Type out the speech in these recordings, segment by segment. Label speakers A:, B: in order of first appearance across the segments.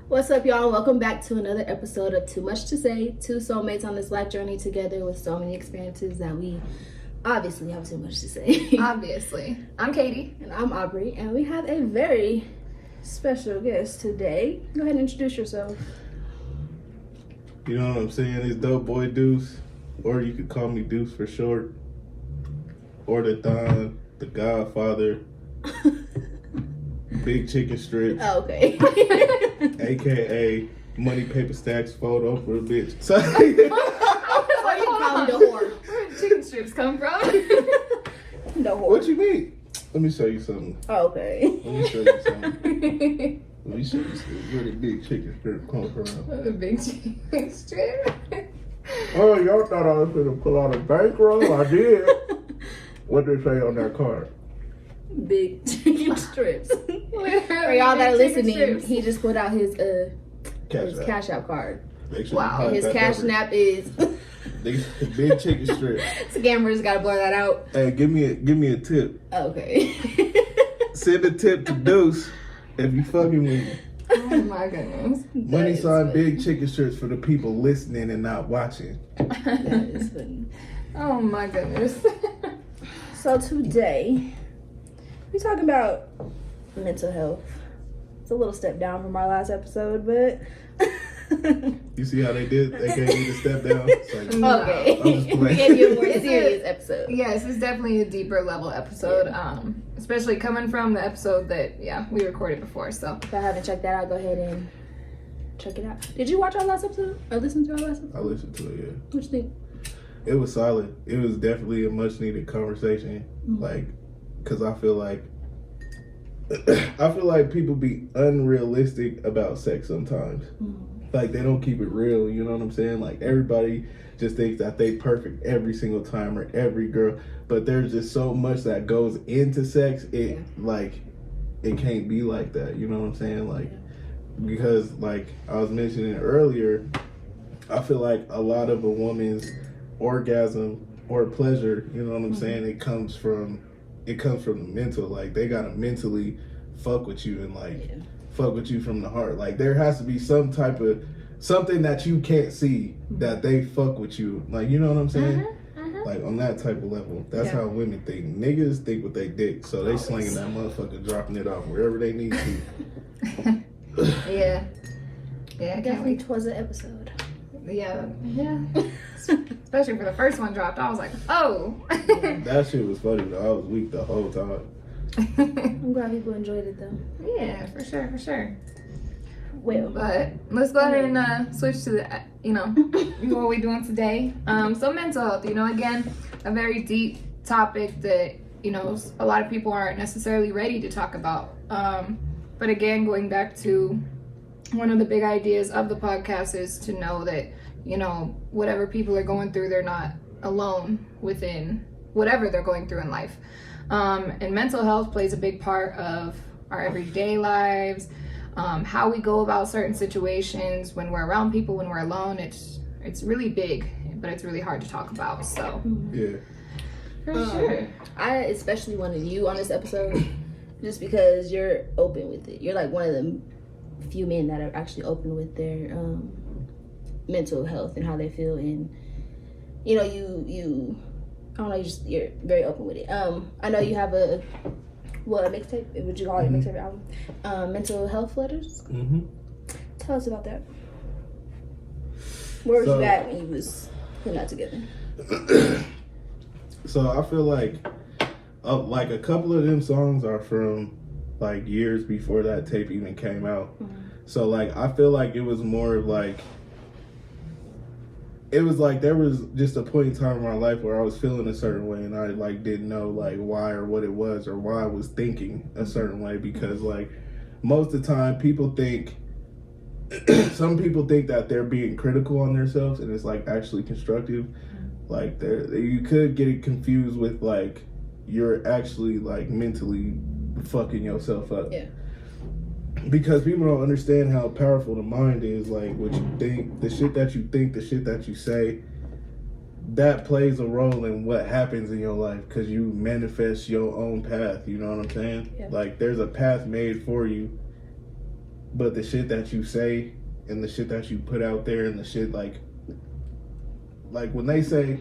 A: What's up, y'all? Welcome back to another episode of Too Much to Say. Two soulmates on this life journey together with so many experiences that we obviously have too much to say.
B: Obviously. I'm Katie.
A: And I'm Aubrey. And we have a very special guest today. Go ahead and introduce yourself.
C: You know what I'm saying? It's DopeBoyDuce. Or you could call me Deuce for short. Or the Don, the Godfather. Big Chicken Strips.
A: Oh, okay.
C: AKA Money Paper Stacks photo for a bitch. So,
A: Or you can call me the whore.
B: Where did chicken strips come from?
A: The whore.
C: what you mean? Let me show you something.
A: Oh, okay.
C: Let me show you something. Let me show you where the big chicken strip come from.
B: The big chicken strip.
C: Oh, y'all thought I was gonna pull out a bankroll? I did. What did they say on that card?
A: Big chicken strips. For
B: Literally,
A: y'all that are
B: big chicken
A: listening,
B: strips.
A: he just put out his
C: Cash App.
A: Cash App card.
C: Make sure
B: Wow.
C: you hide
A: His
C: that
A: cash
C: number.
A: nap is.
C: The big chicken strip.
A: Scammers gotta blur that out.
C: Hey, give me a tip.
A: Okay.
C: Send a tip to Deuce if you fucking with me.
B: Oh my goodness.
C: Money
A: That
C: sign
A: is
C: big chicken strips for the people listening and not watching.
A: That is funny.
B: Oh my goodness.
A: So today, we're talking about mental health. It's a little step down from our last episode, but
C: You see how they did? They gave me the step down. It's like,
B: No.
A: okay.
C: I'm just
A: We
C: playing.
A: gave you a more
B: It's a-
A: serious episode.
B: Yes, it's definitely a deeper level episode. Especially coming from the episode that we recorded before. So
A: If I haven't checked that out, go ahead and check it out. Did you watch our last episode or listen to our last episode?
C: I listened to it, yeah.
A: What you think?
C: It was solid. It was definitely a much needed conversation.
A: Mhm.
C: Like, cause I feel like people be unrealistic about sex sometimes. Like they don't keep it real, you know what I'm saying? Like everybody just thinks that they perfect every single time or every girl, but there's just so much that goes into sex. It can't be like that, you know what I'm saying? Like because like I was mentioning earlier, I feel like a lot of a woman's orgasm or pleasure, you know what I'm saying, it comes from the mental. Like they gotta mentally fuck with you and fuck with you from the heart. Like there has to be some type of something that you can't see that they fuck with you. Like you know what I'm saying? Like on that type of level. That's how women think. Niggas think with they dick, so they slinging that motherfucker, dropping it off wherever they need to.
B: yeah, I can't
A: Definitely
B: wait.
A: was an episode.
B: Yeah. Especially for the first one dropped, I was like, oh.
C: That shit was funny though. I was weak the whole time.
A: I'm glad people enjoyed it though.
B: Yeah, for sure.
A: Well,
B: But let's go ahead and switch to the, what we're doing today. So mental health, again, a very deep topic that, a lot of people aren't necessarily ready to talk about. But again, going back to one of the big ideas of the podcast is to know that, whatever people are going through, they're not alone within whatever they're going through in life. And mental health plays a big part of our everyday lives, how we go about certain situations, when we're around people, when we're alone. It's really big, but it's really hard to talk about. So
C: Yeah.
B: for sure.
A: I especially wanted you on this episode just because you're open with it. You're like one of the few men that are actually open with their mental health and how they feel, and you I don't know, you're very open with it. I know you have a mixtape, would you call it a mixtape album? Mental health letters. Tell us about that. Where was you at when you was putting that together?
C: So I feel like a couple of them songs are from like years before that tape even came out. So like I feel like it was more of like there was just a point in time in my life where I was feeling a certain way and I like didn't know like why or what it was or why I was thinking a certain way, because like most of the time people think some people think that they're being critical on themselves and it's like actually constructive. Like you could get it confused with like you're actually like mentally fucking yourself up.
A: Yeah.
C: Because people don't understand how powerful the mind is. Like what you think, the shit that you think, the shit that you say, that plays a role in what happens in your life because you manifest your own path. You know what I'm saying?
A: Yeah.
C: Like there's a path made for you but the shit that you say and the shit that you put out there and the shit like when they say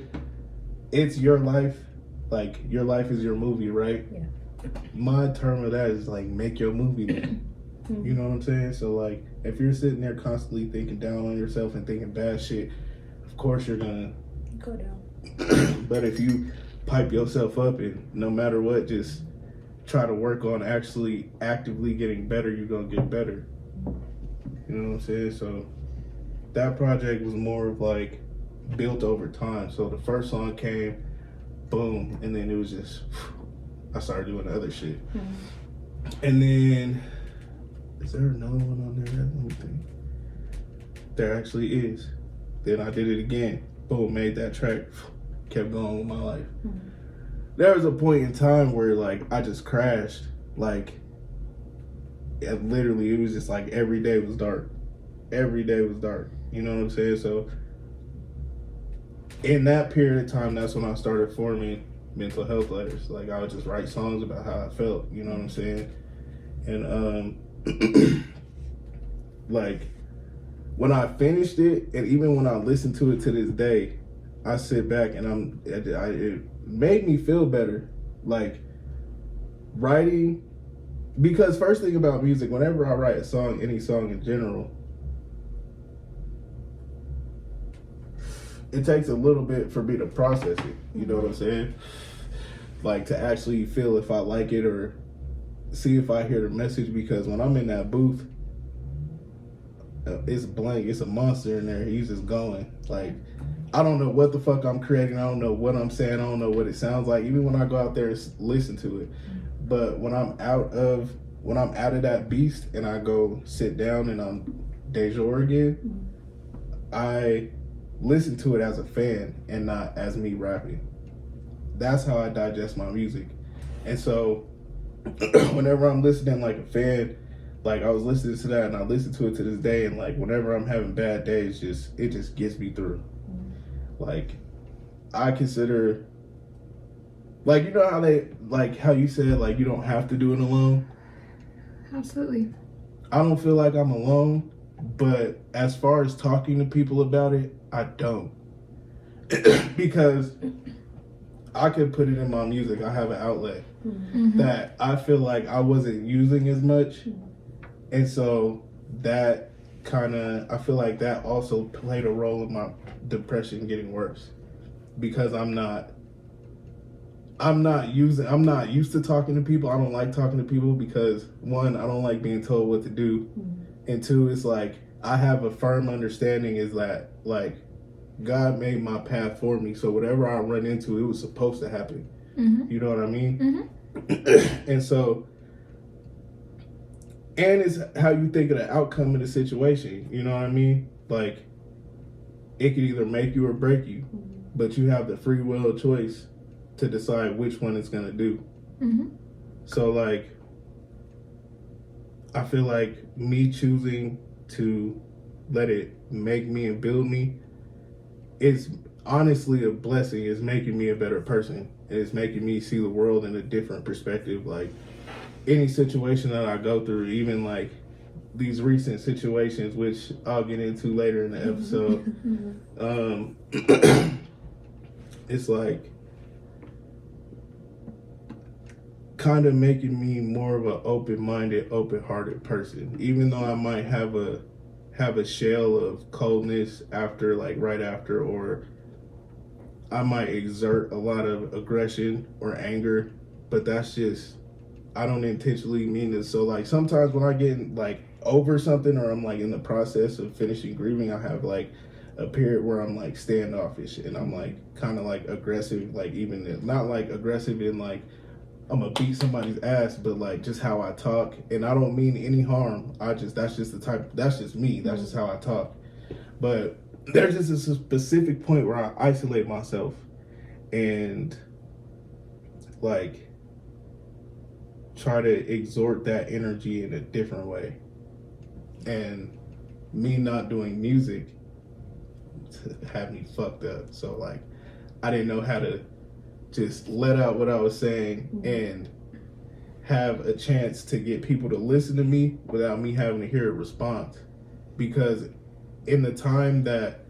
C: it's your life, like your life is your movie, right?
A: Yeah.
C: My term of that is like make your movie then. You know what I'm saying? So like if you're sitting there constantly thinking down on yourself and thinking bad shit, of course you're gonna
A: go down.
C: but if you pipe yourself up and no matter what, just try to work on actually actively getting better, you're gonna get better. You know what I'm saying? So that project was more of like built over time. So the first song came, boom, and then it was just I started doing the other shit. And then is there another one on there? Let me think. There actually is. Then I did it again. Boom, made that track. Kept going with my life. There was a point in time where like I just crashed. Like literally it was just like every day was dark. Every day was dark. You know what I'm saying? So in that period of time, that's when I started forming mental health letters. Like I would just write songs about how I felt. You know what I'm saying? And like when I finished it, and even when I listen to it to this day, I sit back and it made me feel better. Like writing, because first thing about music, whenever I write a song, any song in general, it takes a little bit for me to process it. You know what I'm saying? Like to actually feel if I like it or see if I hear the message, because when I'm in that booth, it's blank. It's a monster in there. He's just going. Like, I don't know what the fuck I'm creating. I don't know what I'm saying. I don't know what it sounds like. Even when I go out there and listen to it. But when I'm out of that beast and I go sit down and I'm de jour again, I listen to it as a fan and not as me rapping. That's how I digest my music. And so whenever I'm listening like a fan, like I was listening to that and I listen to it to this day, and like whenever I'm having bad days, it just gets me through. Like I consider, like, you know how they, like how you said, like you don't have to do it alone.
B: Absolutely.
C: I don't feel like I'm alone, but as far as talking to people about it, I don't. Because I could put it in my music. I have an outlet that I feel like I wasn't using as much. And so that I feel like that also played a role in my depression getting worse. Because I'm not used to talking to people. I don't like talking to people because, one, I don't like being told what to do. And two, it's like I have a firm understanding is that like God made my path for me. So whatever I run into, it was supposed to happen. You know what I mean? And so, and it's how you think of the outcome of the situation. You know what I mean? Like it could either make you or break you, but you have the free will choice to decide which one it's gonna do. So like, I feel like me choosing to let it make me and build me is honestly a blessing. It's making me a better person. It's making me see the world in a different perspective. Like any situation that I go through, even like these recent situations, which I'll get into later in the episode, it's like kind of making me more of an open-minded, open-hearted person. Even though I might have a shell of coldness after, like right after, or I might exert a lot of aggression or anger, but that's just, I don't intentionally mean it. So like sometimes when I get like over something or I'm like in the process of finishing grieving, I have like a period where I'm like standoffish and I'm like kind of like aggressive, like even not like aggressive in like I'm gonna beat somebody's ass, but like just how I talk, and I don't mean any harm. That's just me. That's just how I talk. But there's just a specific point where I isolate myself and like try to exhort that energy in a different way. And me not doing music had me fucked up. So like I didn't know how to just let out what I was saying and have a chance to get people to listen to me without me having to hear a response. Because in the time that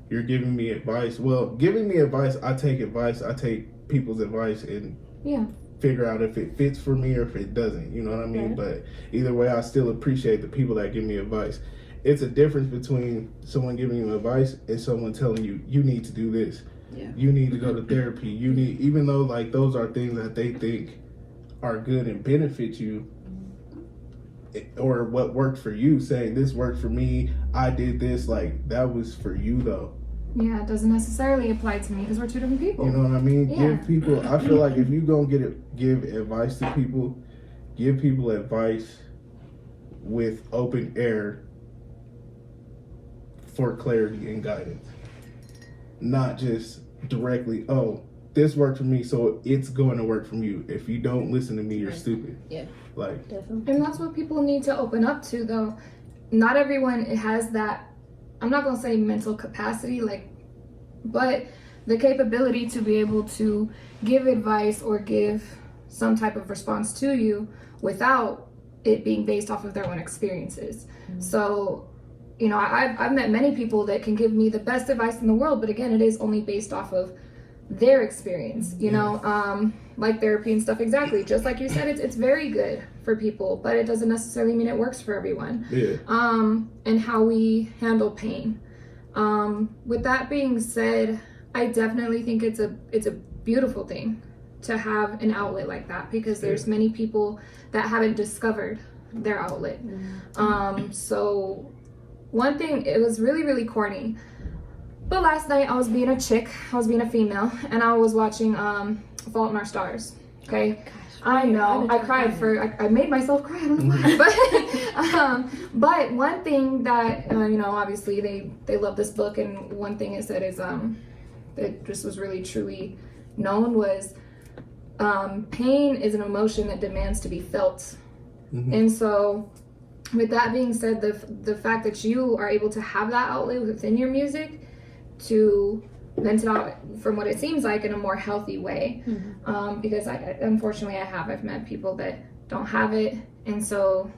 C: you're giving me advice, I take people's advice and figure out if it fits for me or if it doesn't, you know what I mean? Right. But either way, I still appreciate the people that give me advice. It's a difference between someone giving you advice and someone telling you, you need to do this. Yeah. You need to go to therapy. You need, even though like those are things that they think are good and benefit you, or what worked for you, saying this worked for me, I did this, like that was for you though.
B: Yeah, it doesn't necessarily apply to me because we're two different people.
C: You know what I mean? Yeah. Give people, I feel like if you gonna give advice to people, give people advice with open air for clarity and guidance. Not just directly, oh, this worked for me, so it's going to work for you. If you don't listen to me, you're stupid.
A: Yeah.
C: Like,
B: definitely. And that's what people need to open up to, though. Not everyone has that, I'm not going to say mental capacity, but the capability to be able to give advice or give some type of response to you without it being based off of their own experiences. Mm-hmm. So, you know, I've met many people that can give me the best advice in the world, but again, it is only based off of their experience, you know, like therapy and stuff. Exactly. Just like you said, it's very good for people, but it doesn't necessarily mean it works for everyone.
C: Yeah.
B: And how we handle pain. With that being said, I definitely think it's a beautiful thing to have an outlet like that, because there's many people that haven't discovered their outlet. So one thing, it was really, really corny, but last night I was being a chick, I was being a female, and I was watching Fault in Our Stars. Okay. Gosh, I know, I cried I made myself cry, I don't know why. But one thing that, you know, obviously they love this book, and one thing it said is, that just was really truly known was, pain is an emotion that demands to be felt. Mm-hmm. And so with that being said, the fact that you are able to have that outlet within your music to vent it out, from what it seems like, in a more healthy way. Mm-hmm. Because unfortunately I've met people that don't have it, and so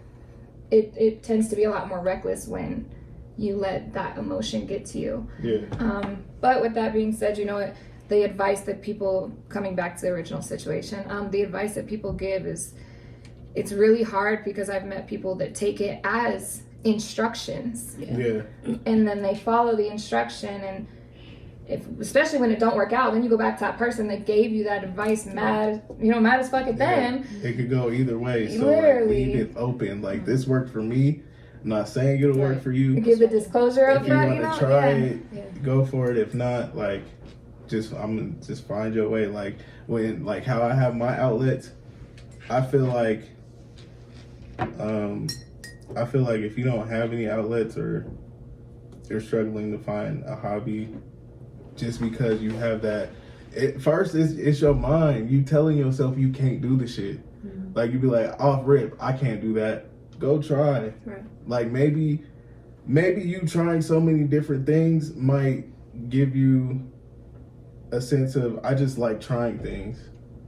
B: it tends to be a lot more reckless when you let that emotion get to you. Yeah. But with that being said, you know what, the advice that people, coming back to the original situation, the advice that people give is, it's really hard, because I've met people that take it as instructions. Yeah. And then they follow the instruction, and especially when it don't work out, then you go back to that person that gave you that advice mad as fuck at them.
C: It could go either way. So literally, leave it open. Like, this worked for me. I'm not saying it'll work for you.
B: Give the disclosure up front.
C: If you want to try it, go for it. If not, like, I'm gonna just find your way. Like, when, like, how I have my outlets, I feel like if you don't have any outlets, or you're struggling to find a hobby, just because you have that, first it's your mind. You telling yourself you can't do the shit. Mm-hmm. Like, you be like, off rip, I can't do that. Go try. Right. Like, maybe you trying so many different things might give you a sense of, I just like trying things.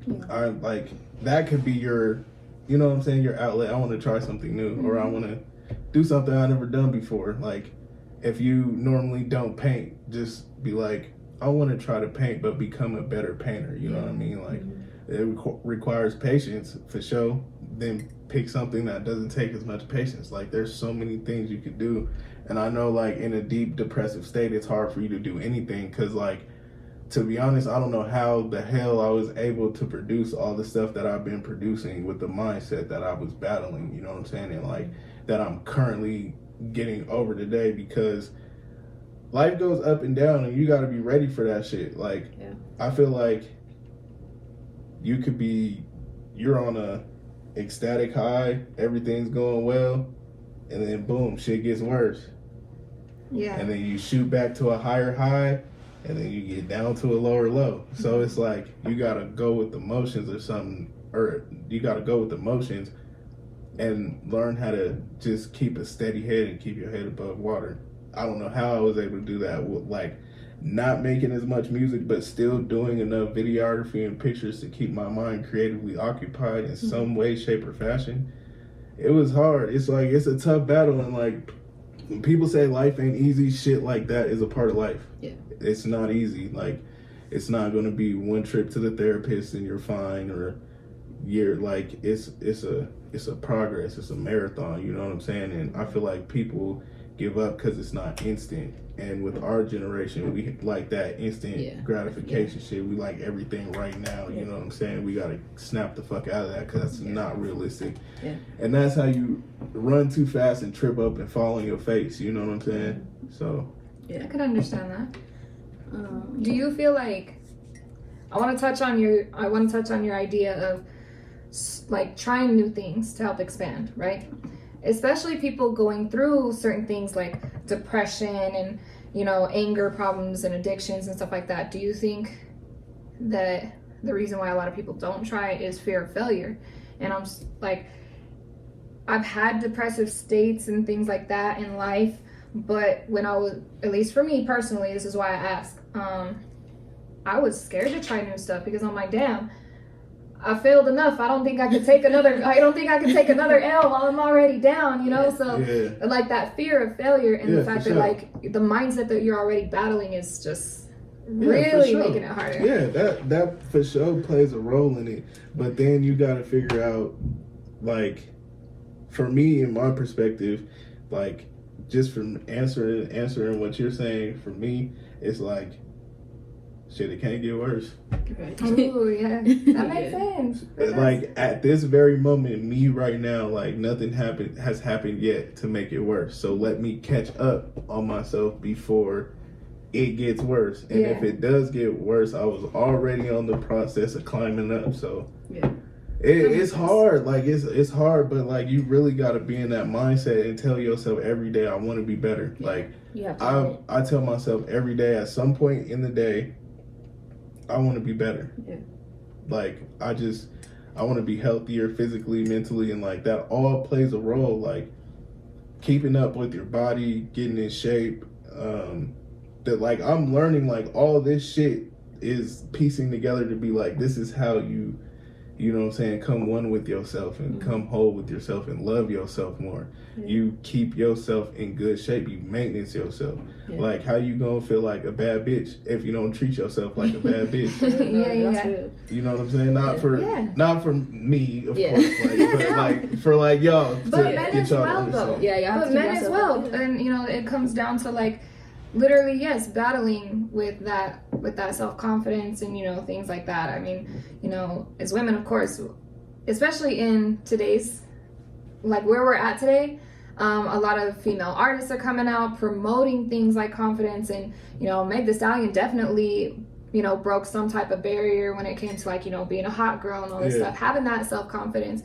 C: Yeah. I like, that could be your, you know what I'm saying, your outlet. I want to try something new. Mm-hmm. Or I want to do something I've never done before. Like, if you normally don't paint, just be like, I want to try to paint, but become a better painter. You know what I mean? Like, it requires patience for sure. Then pick something that doesn't take as much patience. Like, there's so many things you could do. And I know, like, in a deep depressive state, it's hard for you to do anything, because, like, to be honest, I don't know how the hell I was able to produce all the stuff that I've been producing with the mindset that I was battling, you know what I'm saying? And, like, that I'm currently getting over today, because life goes up and down, and you got to be ready for that shit. Like, I feel like you're on a ecstatic high, everything's going well, and then boom, shit gets worse. Yeah. And then you shoot back to a higher high, and then you get down to a lower low. So it's like, you gotta go with the motions or something, or you gotta go with the motions and learn how to just keep a steady head and keep your head above water. I don't know how I was able to do that. Like, not making as much music, but still doing enough videography and pictures to keep my mind creatively occupied in some way, shape, or fashion. It was hard. It's like, it's a tough battle. And like, when people say life ain't easy, shit like that is a part of life.
A: Yeah.
C: It's not easy. Like, it's not going to be one trip to the therapist and you're fine, or you're like, it's a progress. It's a marathon. You know what I'm saying? And I feel like people give up because it's not instant. And with our generation, we like that instant gratification shit. We like everything right now. You know what I'm saying? We gotta snap the fuck out of that because that's not realistic. Yeah. And that's how you run too fast and trip up and fall on your face. You know what I'm saying? So
B: I could understand that. Do you feel like I want to touch on your idea of like trying new things to help expand, right? Especially people going through certain things like depression and, you know, anger problems and addictions and stuff like that. Do you think that the reason why a lot of people don't try is fear of failure? And I'm like, I've had depressive states and things like that in life, but when I was, at least for me personally, this is why I ask, I was scared to try new stuff because I'm like, damn, I failed enough. I don't think I could take another L while I'm already down, you know? So like that fear of failure and the fact that like the mindset that you're already battling is just really making it harder.
C: Yeah, that for sure plays a role in it. But then you got to figure out, like, for me, in my perspective, like, just from answering what you're saying, for me, it's like, shit, it can't get worse.
B: Right. Ooh, yeah. That makes sense.
C: Like, at this very moment, me right now, like, nothing has happened yet to make it worse. So let me catch up on myself before it gets worse. And if it does get worse, I was already on the process of climbing up. So it's hard. Like, it's hard, but like, you really got to be in that mindset and tell yourself every day, I want to be better. Like, I tell myself every day, at some point in the day, I want to be better. Like, I want to be healthier physically, mentally, and like that all plays a role. Like, keeping up with your body, getting in shape. That, like, I'm learning, like, all this shit is piecing together to be like, this is how you know what I'm saying, come one with yourself and come whole with yourself and love yourself more. You keep yourself in good shape. You maintenance yourself. Like, how you gonna feel like a bad bitch if you don't treat yourself like a bad bitch? You know what I'm saying? Not for me, of course, like, but like for like y'all.
B: But men as well, though. But men as well, and you know, it comes down to like, literally, yes, battling with that self-confidence and, you know, things like that. I mean, you know, as women, of course, especially in today's, like where we're at today, a lot of female artists are coming out promoting things like confidence, and, you know, Meg Thee Stallion definitely, you know, broke some type of barrier when it came to, like, you know, being a hot girl and all this stuff, having that self-confidence.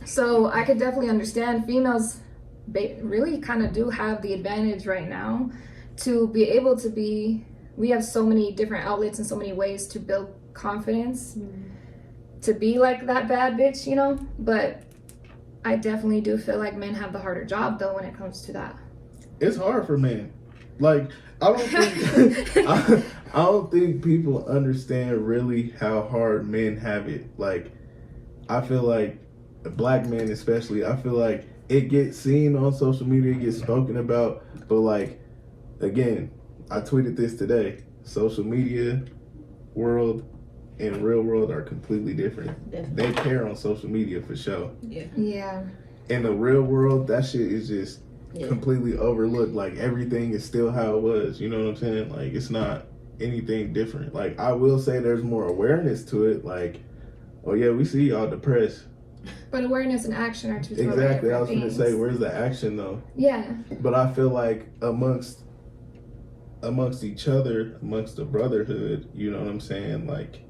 B: So I could definitely understand females really kind of do have the advantage right now to be able to be, we have so many different outlets and so many ways to build confidence to be like that bad bitch, you know. But I definitely do feel like men have the harder job though when it comes to that.
C: It's hard for men. Like, I don't think I don't think people understand really how hard men have it. Like, I feel like black men especially, I feel like it gets seen on social media, it gets spoken about, but like, again, I tweeted this today. Social media world and real world are completely different. Definitely. They care on social media for sure. Yeah. In the real world, that shit is just completely overlooked. Like, everything is still how it was. You know what I'm saying? Like, it's not anything different. Like, I will say there's more awareness to it. Like, oh yeah, we see y'all depressed.
B: But awareness and action are two totally
C: different
B: things.
C: I was going to say, where's the action though?
B: Yeah.
C: But I feel like amongst each other, amongst the brotherhood, you know what I'm saying? Like,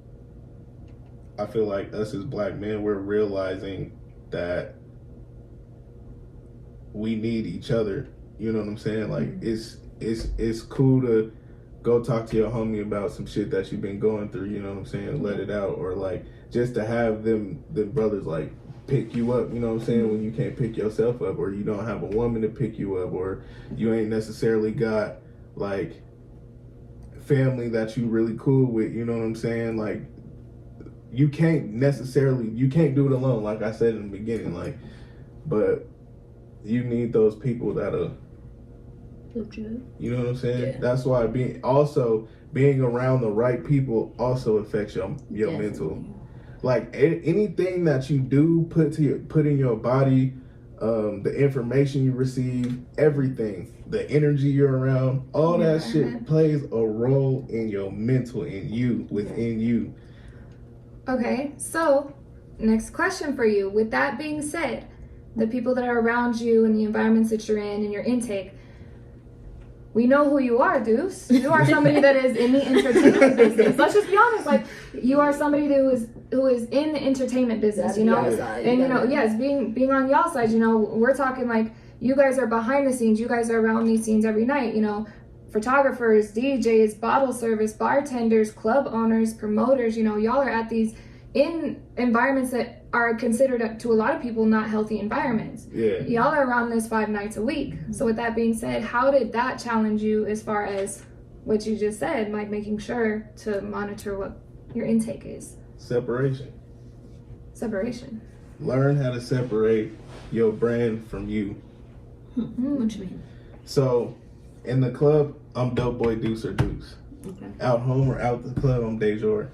C: I feel like us as black men, we're realizing that we need each other. You know what I'm saying? Like, it's cool to go talk to your homie about some shit that you've been going through, you know what I'm saying? Let it out. Or like, just to have them brothers like pick you up, you know what I'm saying, when you can't pick yourself up, or you don't have a woman to pick you up, or you ain't necessarily got like family that you really cool with, you know what I'm saying? Like, you can't do it alone, like I said in the beginning, like, but you need those people that'll, you know what I'm saying? Yeah. That's why being around the right people also affects your mental. Like, anything that you do put in your body, the information you receive, everything, the energy you're around, all that shit plays a role in your mental, within you.
B: Okay, so next question for you. With that being said, the people that are around you and the environments that you're in and your intake, we know who you are, Deuce. You are somebody that is in the entertainment business. Let's just be honest. Like, you are somebody who is in the entertainment business, you know? And, you know, yes, being on y'all side, you know, we're talking like you guys are behind the scenes. You guys are around these scenes every night, you know? Photographers, DJs, bottle service, bartenders, club owners, promoters, you know, y'all are at these in environments that are considered to a lot of people not healthy environments.
C: Yeah.
B: Y'all are around this 5 nights a week. So with that being said, how did that challenge you as far as what you just said, like making sure to monitor what your intake is?
C: Separation.
B: Learn
C: how to separate your brand from you.
A: What you mean?
C: So, in the club, I'm DopeBoyDuce or Deuce.
A: Okay.
C: Out home or out the club, I'm Dejor.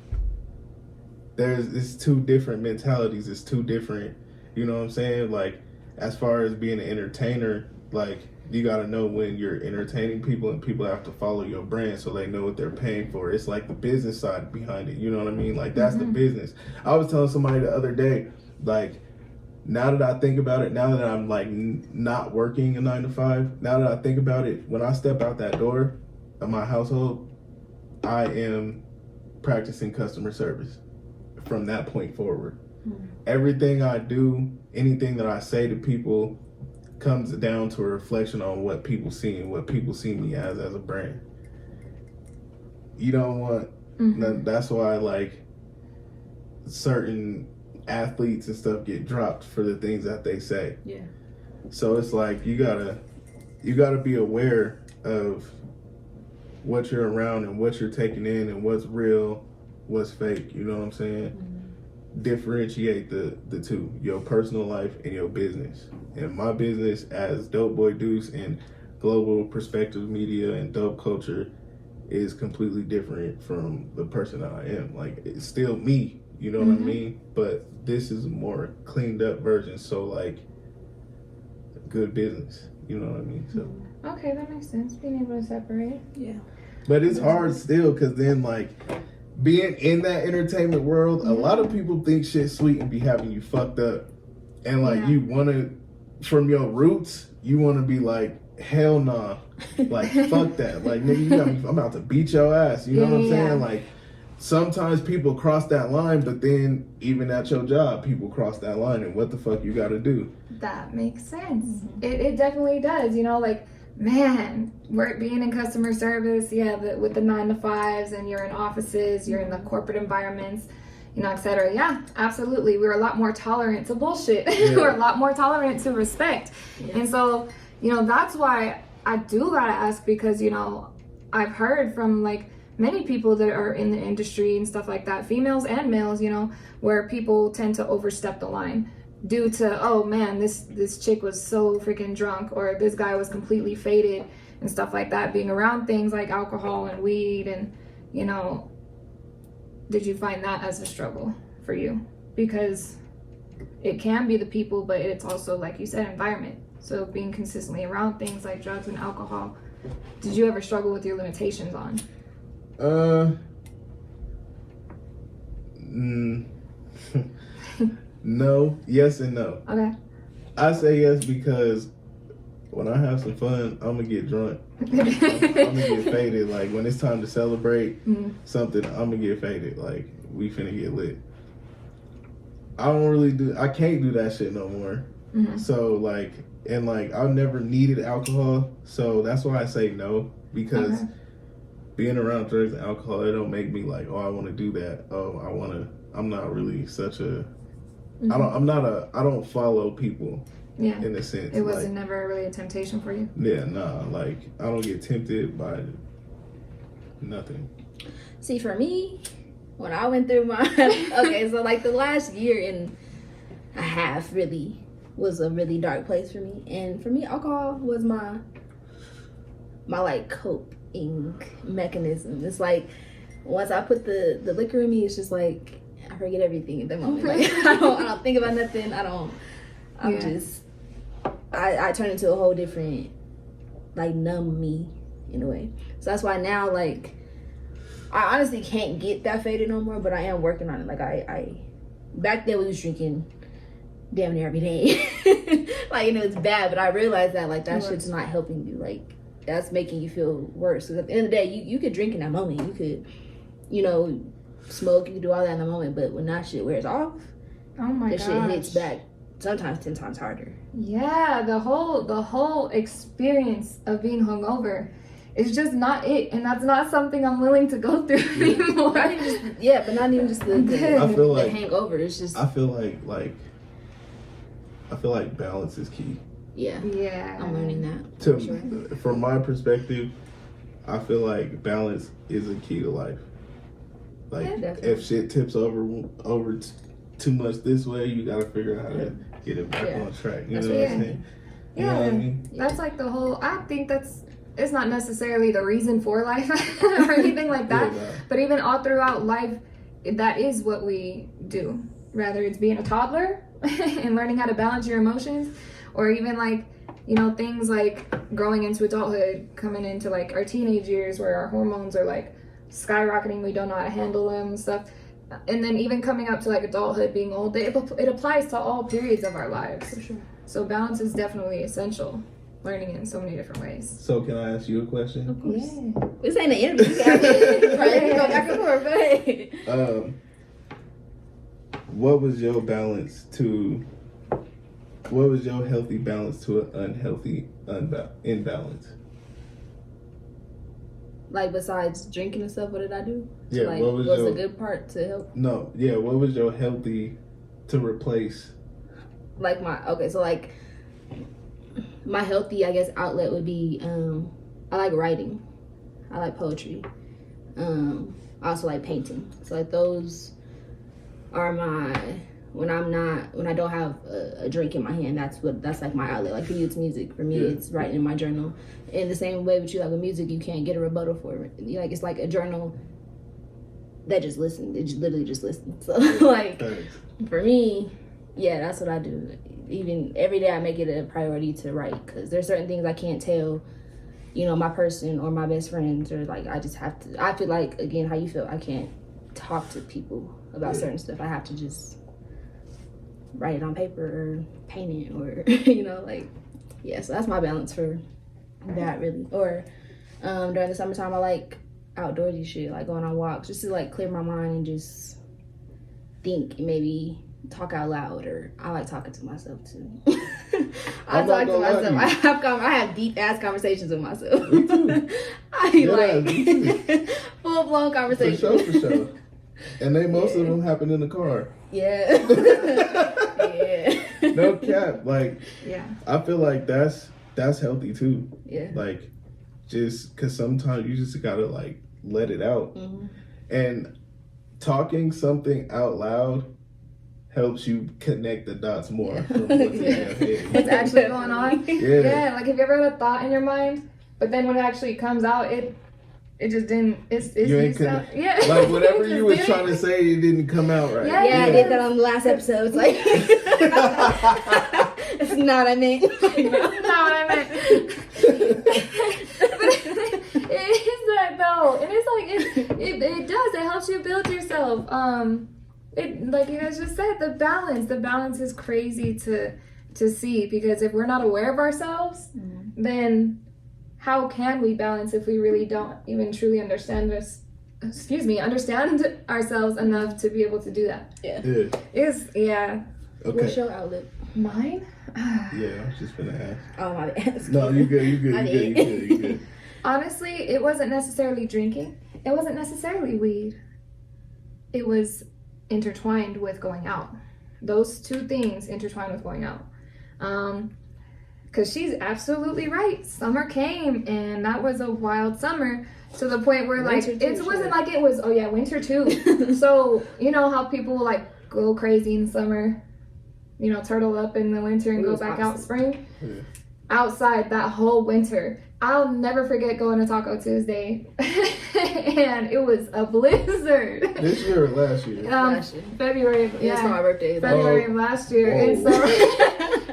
C: It's two different mentalities. It's two different, you know what I'm saying? Like, as far as being an entertainer, like, you got to know when you're entertaining people and people have to follow your brand so they know what they're paying for. It's like the business side behind it. You know what I mean? Like, that's the business. I was telling somebody the other day, like, now that I think about it, now that I'm like not working a 9 to 5, now that I think about it, when I step out that door of my household, I am practicing customer service from that point forward. Everything I do, anything that I say to people comes down to a reflection on what people see and what people see me as a brand. You don't want, that's why like certain athletes and stuff get dropped for the things that they say.
A: Yeah.
C: So it's like you gotta be aware of what you're around and what you're taking in and what's real, what's fake. You know what I'm saying? Differentiate the two, your personal life and your business. And my business as DopeBoyDuce and Global Perspective Media and Dope Culture is completely different from the person that I am. Like, it's still me, you know what I mean? But this is a more cleaned up version, so like good business, you know what I mean? So
B: okay, that makes sense. Being able to separate.
A: Yeah.
C: But it's hard still, because then like being in that entertainment world, a lot of people think shit's sweet and be having you fucked up. And like you want to, from your roots, you want to be like, hell nah. Like, fuck that. Like, nigga, you got me, I'm about to beat your ass. You know what I'm saying? Like, sometimes people cross that line, but then even at your job, people cross that line, and what the fuck you got to do?
B: That makes sense. It definitely does. You know, like, man, being in customer service, with the 9 to 5s, and you're in offices, you're in the corporate environments, you know, et cetera. Yeah, absolutely. We're a lot more tolerant to bullshit. We're a lot more tolerant to respect. And so, you know, that's why I do gotta ask, because, you know, I've heard from like many people that are in the industry and stuff like that, females and males, you know, where people tend to overstep the line due to, oh man, this chick was so freaking drunk, or this guy was completely faded and stuff like that, being around things like alcohol and weed. And, you know, did you find that as a struggle for you? Because it can be the people, but it's also, like you said, environment. So being consistently around things like drugs and alcohol, did you ever struggle with your limitations on?
C: No, yes and no.
B: Okay.
C: I say yes because when I have some fun, I'm gonna get drunk. I'm gonna get faded. Like, when it's time to celebrate something, I'm gonna get faded. Like, we finna get lit. I can't do that shit no more. So like, and like, I've never needed alcohol, so that's why I say no, because being around drugs and alcohol, it don't make me like, oh, I want to do that. Oh, I'm not really such a, I don't follow people. Yeah. In a sense.
B: It wasn't never really a temptation for you?
C: Yeah, nah. Like, I don't get tempted by Nothing.
A: See, for me, when I went through my okay, so like the last year and a half really was a really dark place for me, and for me, alcohol was my like coping mechanism. It's like once I put the liquor in me, it's just like I forget everything at the moment. Like I don't think about nothing. I'm just I turn into a whole different, like, numb me in a way. So that's why now, like, I honestly can't get that faded no more, but I am working on it. Like I back then we was drinking damn near every day. Like, you know, it's bad, but I realized that, like, that shit's not helping you. Like, that's making you feel worse. Because at the end of the day, you could drink in that moment. You could, you know, smoke, you could do all that in the moment, but when that shit wears off,
B: oh my
A: that shit hits back sometimes 10 times harder.
B: Yeah, the whole experience of being hungover is just not it, and that's not something I'm willing to go through anymore.
A: Not even just, but not even just the
C: I feel like
A: the hangover. It's just
C: I feel like balance is key.
A: Yeah, I'm learning that.
C: From my perspective, I feel like balance is a key to life. Like, if shit tips over too much this way, you gotta figure out how to get it back on track. You know what I'm saying? You know what I mean?
B: That's like the whole. I think it's not necessarily the reason for life or anything like that, but even all throughout life, that is what we do. Rather it's being a toddler and learning how to balance your emotions, or even like, you know, things like growing into adulthood, coming into like our teenage years where our hormones are like skyrocketing, we don't know how to handle them and stuff, and then even coming up to like adulthood, being old, it applies to all periods of our lives. For sure. So balance is definitely essential. Learning it in so many different ways.
C: So can I ask you a question?
A: Of course. Yeah. This ain't an interview. Right? Go back and forth. Go ahead.
C: What was your healthy balance to an unhealthy imbalance?
A: Like, besides drinking and stuff, what did I do?
C: Yeah,
A: like,
C: what was
A: the good part to help?
C: No, yeah, what was your healthy to replace?
A: Like my healthy, I guess, outlet would be I like writing. I like poetry. I also like painting. So like those are when I don't have a drink in my hand, that's like my outlet. Like for you, it's music. For me, it's writing in my journal. In the same way with you, like with music, you can't get a rebuttal for it. Like it's like a journal that just listens. It literally just listens. So like for me, yeah, that's what I do. Even every day I make it a priority to write, because there's certain things I can't tell, you know, my person or my best friends, or like I just have to. I feel like, again, how you feel, I can't talk to people about certain stuff. I have to just write it on paper or paint it, or you know, like, yeah. So that's my balance for that, really. Or during the summertime, I like outdoorsy shit, like going on walks, just to like clear my mind and just think and maybe talk out loud. Or I like talking to myself too. I talk to myself. I have deep ass conversations with myself. Like full blown conversations.
C: For sure. And most of them happen in the car.
A: Yeah. Yeah.
C: No cap. Like,
B: yeah.
C: I feel like that's healthy too.
A: Yeah.
C: Like, just because sometimes you just gotta like let it out. Mm-hmm. And talking something out loud helps you connect the dots more from what's in your head.
B: What's actually going on.
C: Yeah.
B: Like, have you ever had a thought in your mind, but then when it actually comes out, it just didn't.
C: Like whatever you were trying to say, it didn't come out right.
A: Yeah, I did that on the last episode. It's like it's not what I meant.
B: It's not what I meant. It is that though, and it's like it does. It helps you build yourself. It, like you guys just said, the balance is crazy to see, because if we're not aware of ourselves, then how can we balance if we really don't even truly understand ourselves enough to be able to do that?
C: Yeah.
B: Okay.
A: What's your outlet?
B: Mine?
C: Yeah, I was just gonna ask.
A: Oh, my bad.
C: No, you good.
B: Honestly, it wasn't necessarily drinking. It wasn't necessarily weed. It was intertwined with going out. Those two things intertwined with going out. because she's absolutely right. Summer came, and that was a wild summer to the point where like it wasn't like it was. Oh yeah, winter too. So you know how people like go crazy in summer, you know, turtle up in the winter and go back out spring.
C: Yeah.
B: Outside that whole winter, I'll never forget going to Taco Tuesday, and it was a blizzard.
C: This year or last year?
B: February.
A: Yeah, it's for my birthday.
B: February of last year, and so,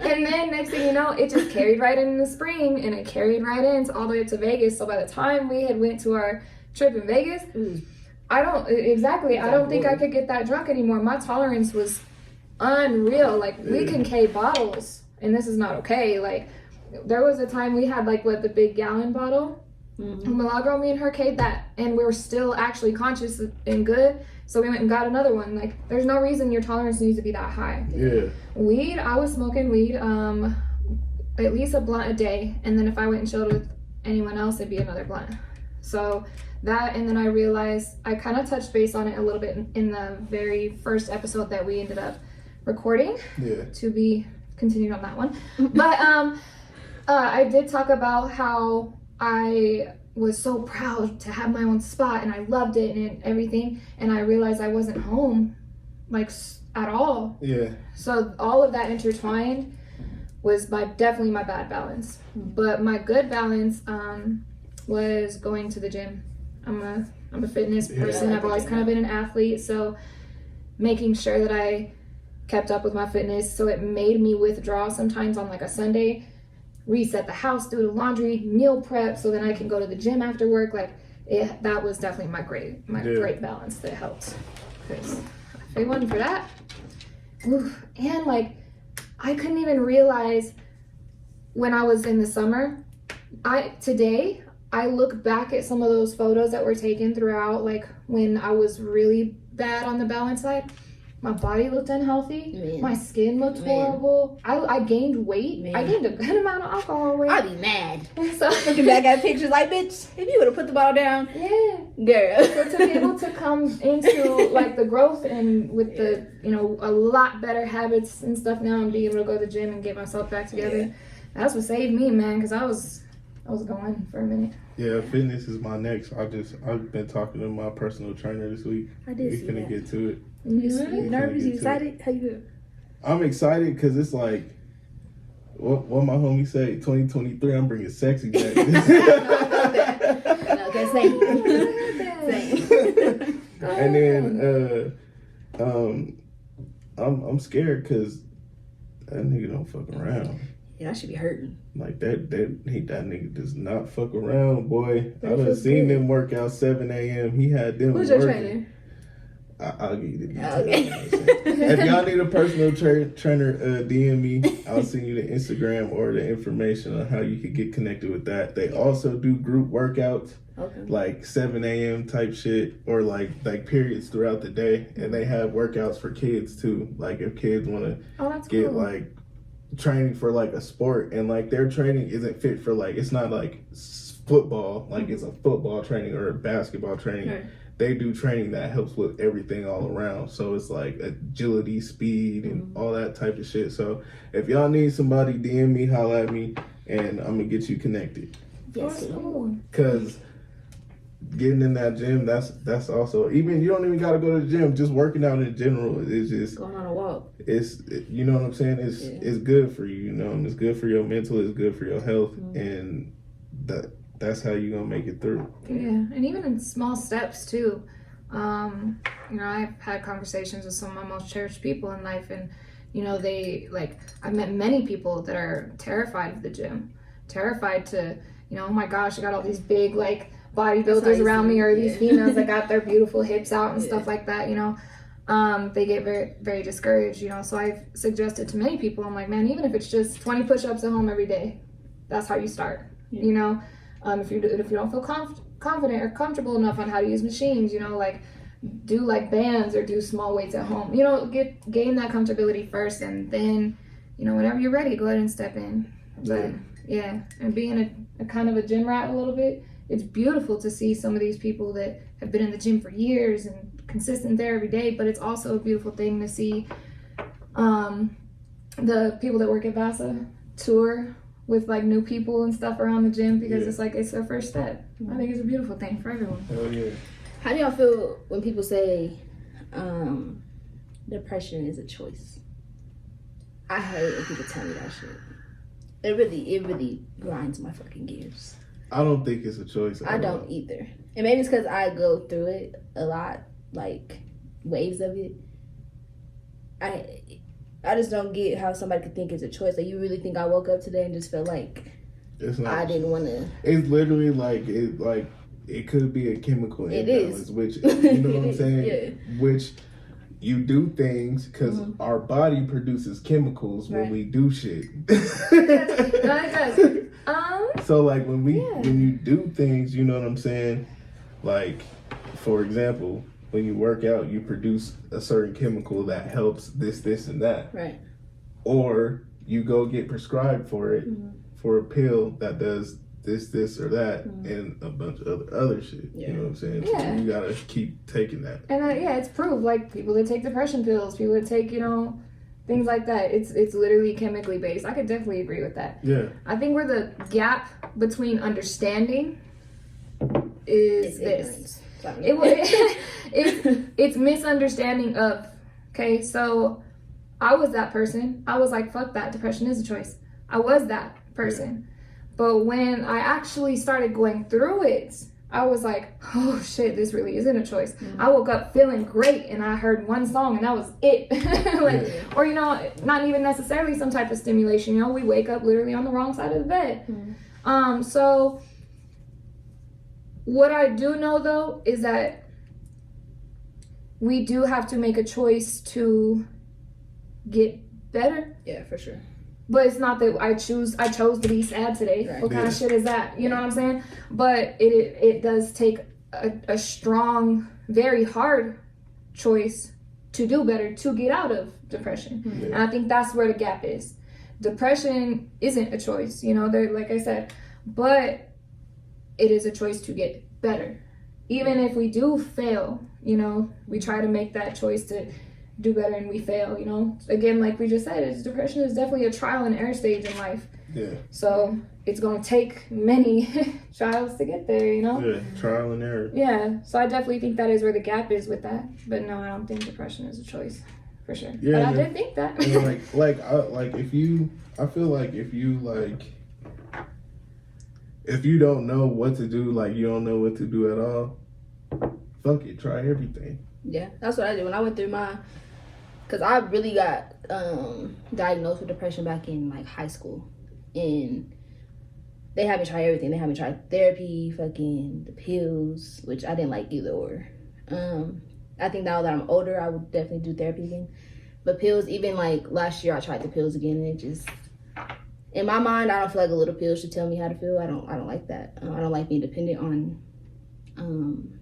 B: and then next thing you know, it just carried right in the spring, and it carried right in all the way up to Vegas. So by the time we had went to our trip in Vegas, I don't think I could get that drunk anymore. My tolerance was unreal. Like we can K bottles, and this is not okay. Like there was a time we had like the big gallon bottle. Milagro, me and her K'd that, and we were still actually conscious and good. So we went and got another one. Like there's no reason your tolerance needs to be that high.
C: Yeah.
B: Weed, I was smoking weed at least a blunt a day, and then if I went and chilled with anyone else, it'd be another blunt. So that, and then I realized I kind of touched base on it a little bit in the very first episode that we ended up recording.
C: Yeah.
B: To be continued on that one. But I did talk about how I was so proud to have my own spot and I loved it and everything, and I realized I wasn't home like at all.
C: Yeah.
B: So all of that intertwined was definitely my bad balance. But my good balance was going to the gym. I'm a fitness person. I've always kind of been an athlete, so making sure that I kept up with my fitness. So it made me withdraw sometimes on like a Sunday, reset the house, do the laundry, meal prep, so then I can go to the gym after work. Like that was definitely my great balance that helped. Because if it wasn't for that, and like I couldn't even realize when I was in the summer. Today I look back at some of those photos that were taken throughout, like when I was really bad on the balance side. My body looked unhealthy. Man. My skin looked horrible. I gained weight. Man. I gained a good amount of alcohol weight.
A: I'd be mad.
B: So
A: looking back at pictures like, bitch, if you would have put the bottle down.
B: Yeah.
A: Girl.
B: So to be able to come into like the growth and with the, you know, a lot better habits and stuff now, and being able to go to the gym and get myself back together. That's what saved me, man, because I was going for a minute.
C: Yeah, fitness is my next. I've been talking to my personal trainer this week.
A: I did see
C: We're gonna get to it.
A: You nervous? You excited? How you feel?
C: I'm excited because it's like, what my homie say, 2023, I'm bringing sexy back.
A: Okay, same.
C: And then I'm scared because that nigga don't fuck around.
A: Yeah, I should be hurting.
C: Like that nigga does not fuck around, boy. I done seen them work out 7 a.m. He had them.
A: Who's
C: working.
A: your trainer?
C: I'll give you the details.
A: Okay.
C: If y'all need a personal trainer, DM me. I'll send you the Instagram or the information on how you could get connected with that. They also do group workouts, like 7 a.m. type shit, or like periods throughout the day. And they have workouts for kids too. Like if kids want to get cool. Like training for like a sport, and like their training isn't fit for like, it's not like football, like it's a football training or a basketball training. Right. They do training that helps with everything all around. So it's like agility, speed, and all that type of shit. So if y'all need somebody, DM me, holla at me, and I'm gonna get you connected.
A: Yes.
C: Cause getting in that gym, that's also, even you don't even gotta go to the gym. Just working out in general is just
A: going on a walk.
C: You know what I'm saying? It's good for you. You know, and it's good for your mental. It's good for your health, and that's how you're gonna make it through.
B: Yeah, and even in small steps too. You know, I've had conversations with some of my most cherished people in life, and you know, I've met many people that are terrified of the gym, terrified to, you know, oh my gosh, I got all these big like bodybuilders around me, or these females that got their beautiful hips out and stuff like that, you know. They get very, very discouraged, you know. So I've suggested to many people, I'm like, man, even if it's just 20 push-ups at home every day, that's how you start, you know. If you don't feel confident or comfortable enough on how to use machines, you know, like do like bands or do small weights at home. You know, gain that comfortability first, and then, you know, whenever you're ready, go ahead and step in. But yeah, and being a kind of a gym rat a little bit, it's beautiful to see some of these people that have been in the gym for years and consistent there every day. But it's also a beautiful thing to see the people that work at VASA tour with like new people and stuff around the gym because
C: Yeah.
B: it's like it's their first step. I think it's a beautiful thing for everyone.
C: Hell yeah.
A: How do y'all feel when people say depression is a choice? I hate when people tell me that shit. It really grinds my fucking gears.
C: I don't think it's a choice.
A: I don't either. And maybe it's because I go through it a lot, like waves of it. I just don't get how somebody could think it's a choice. Like, you really think I woke up today and just felt like
C: It's not.
A: I didn't want to.
C: It's literally like it could be a chemical
A: It
C: imbalance,
A: is.
C: which you know what I'm saying.
A: Yeah.
C: Which you do things because
A: Mm-hmm.
C: our body produces chemicals when
A: Right.
C: we do shit.
B: No, it does.
C: So like when
B: Yeah.
C: you do things, you know what I'm saying? Like, for example, when you work out, you produce a certain chemical that helps this, and that.
A: Right.
C: Or you go get prescribed for it,
A: Mm-hmm.
C: for a pill that does this, or that, and a bunch of other shit.
A: Yeah.
C: You know what I'm saying?
B: Yeah.
C: So you gotta keep taking that.
B: And yeah, it's proved. Like people that take depression pills, people that take things like that. It's literally chemically based. I could definitely agree with that.
C: Yeah.
B: I think where the gap between understanding is
A: It's
B: this.
A: ignorance.
B: It's misunderstanding of, okay, so I was that person. I was like, fuck that, depression is a choice. I was that person. But when I actually started going through it, I was like, oh shit, this really isn't a choice. I woke up feeling great and I heard one song and that was it. Or, not even necessarily some type of stimulation. We wake up literally on the wrong side of the bed. So what I do know though is that we do have to make a choice to get better.
A: Yeah, for sure.
B: But it's not that I chose to be sad today.
A: Right.
B: What kind of
C: Yeah.
B: shit is that? You know what I'm saying? But it does take a strong, very hard choice to do better, to get out of depression.
C: Yeah.
B: And I think that's where the gap is. Depression isn't a choice, like I said, but it is a choice to get better. Even if we do fail, we try to make that choice to do better and we fail, Again, like we just said, depression is definitely a trial and error stage in life.
C: Yeah.
B: So it's going to take many trials to get there,
C: Yeah. Trial and error.
B: Yeah. So I definitely think that is where the gap is with that. But no, I don't think depression is a choice. For sure.
C: Yeah,
B: But I
C: yeah.
B: did think that.
C: I feel like if you don't know what to do, like you don't know what to do at all, fuck it, try everything.
A: Yeah, that's what I did when I went through because I really got diagnosed with depression back in like high school, and they had me try everything. They had me try therapy, fucking the pills, which I didn't like either or. I think now that I'm older, I would definitely do therapy again. But pills, even like last year, I tried the pills again, and it just, in my mind, I don't feel like a little pill should tell me how to feel. I don't like that. I don't like being dependent on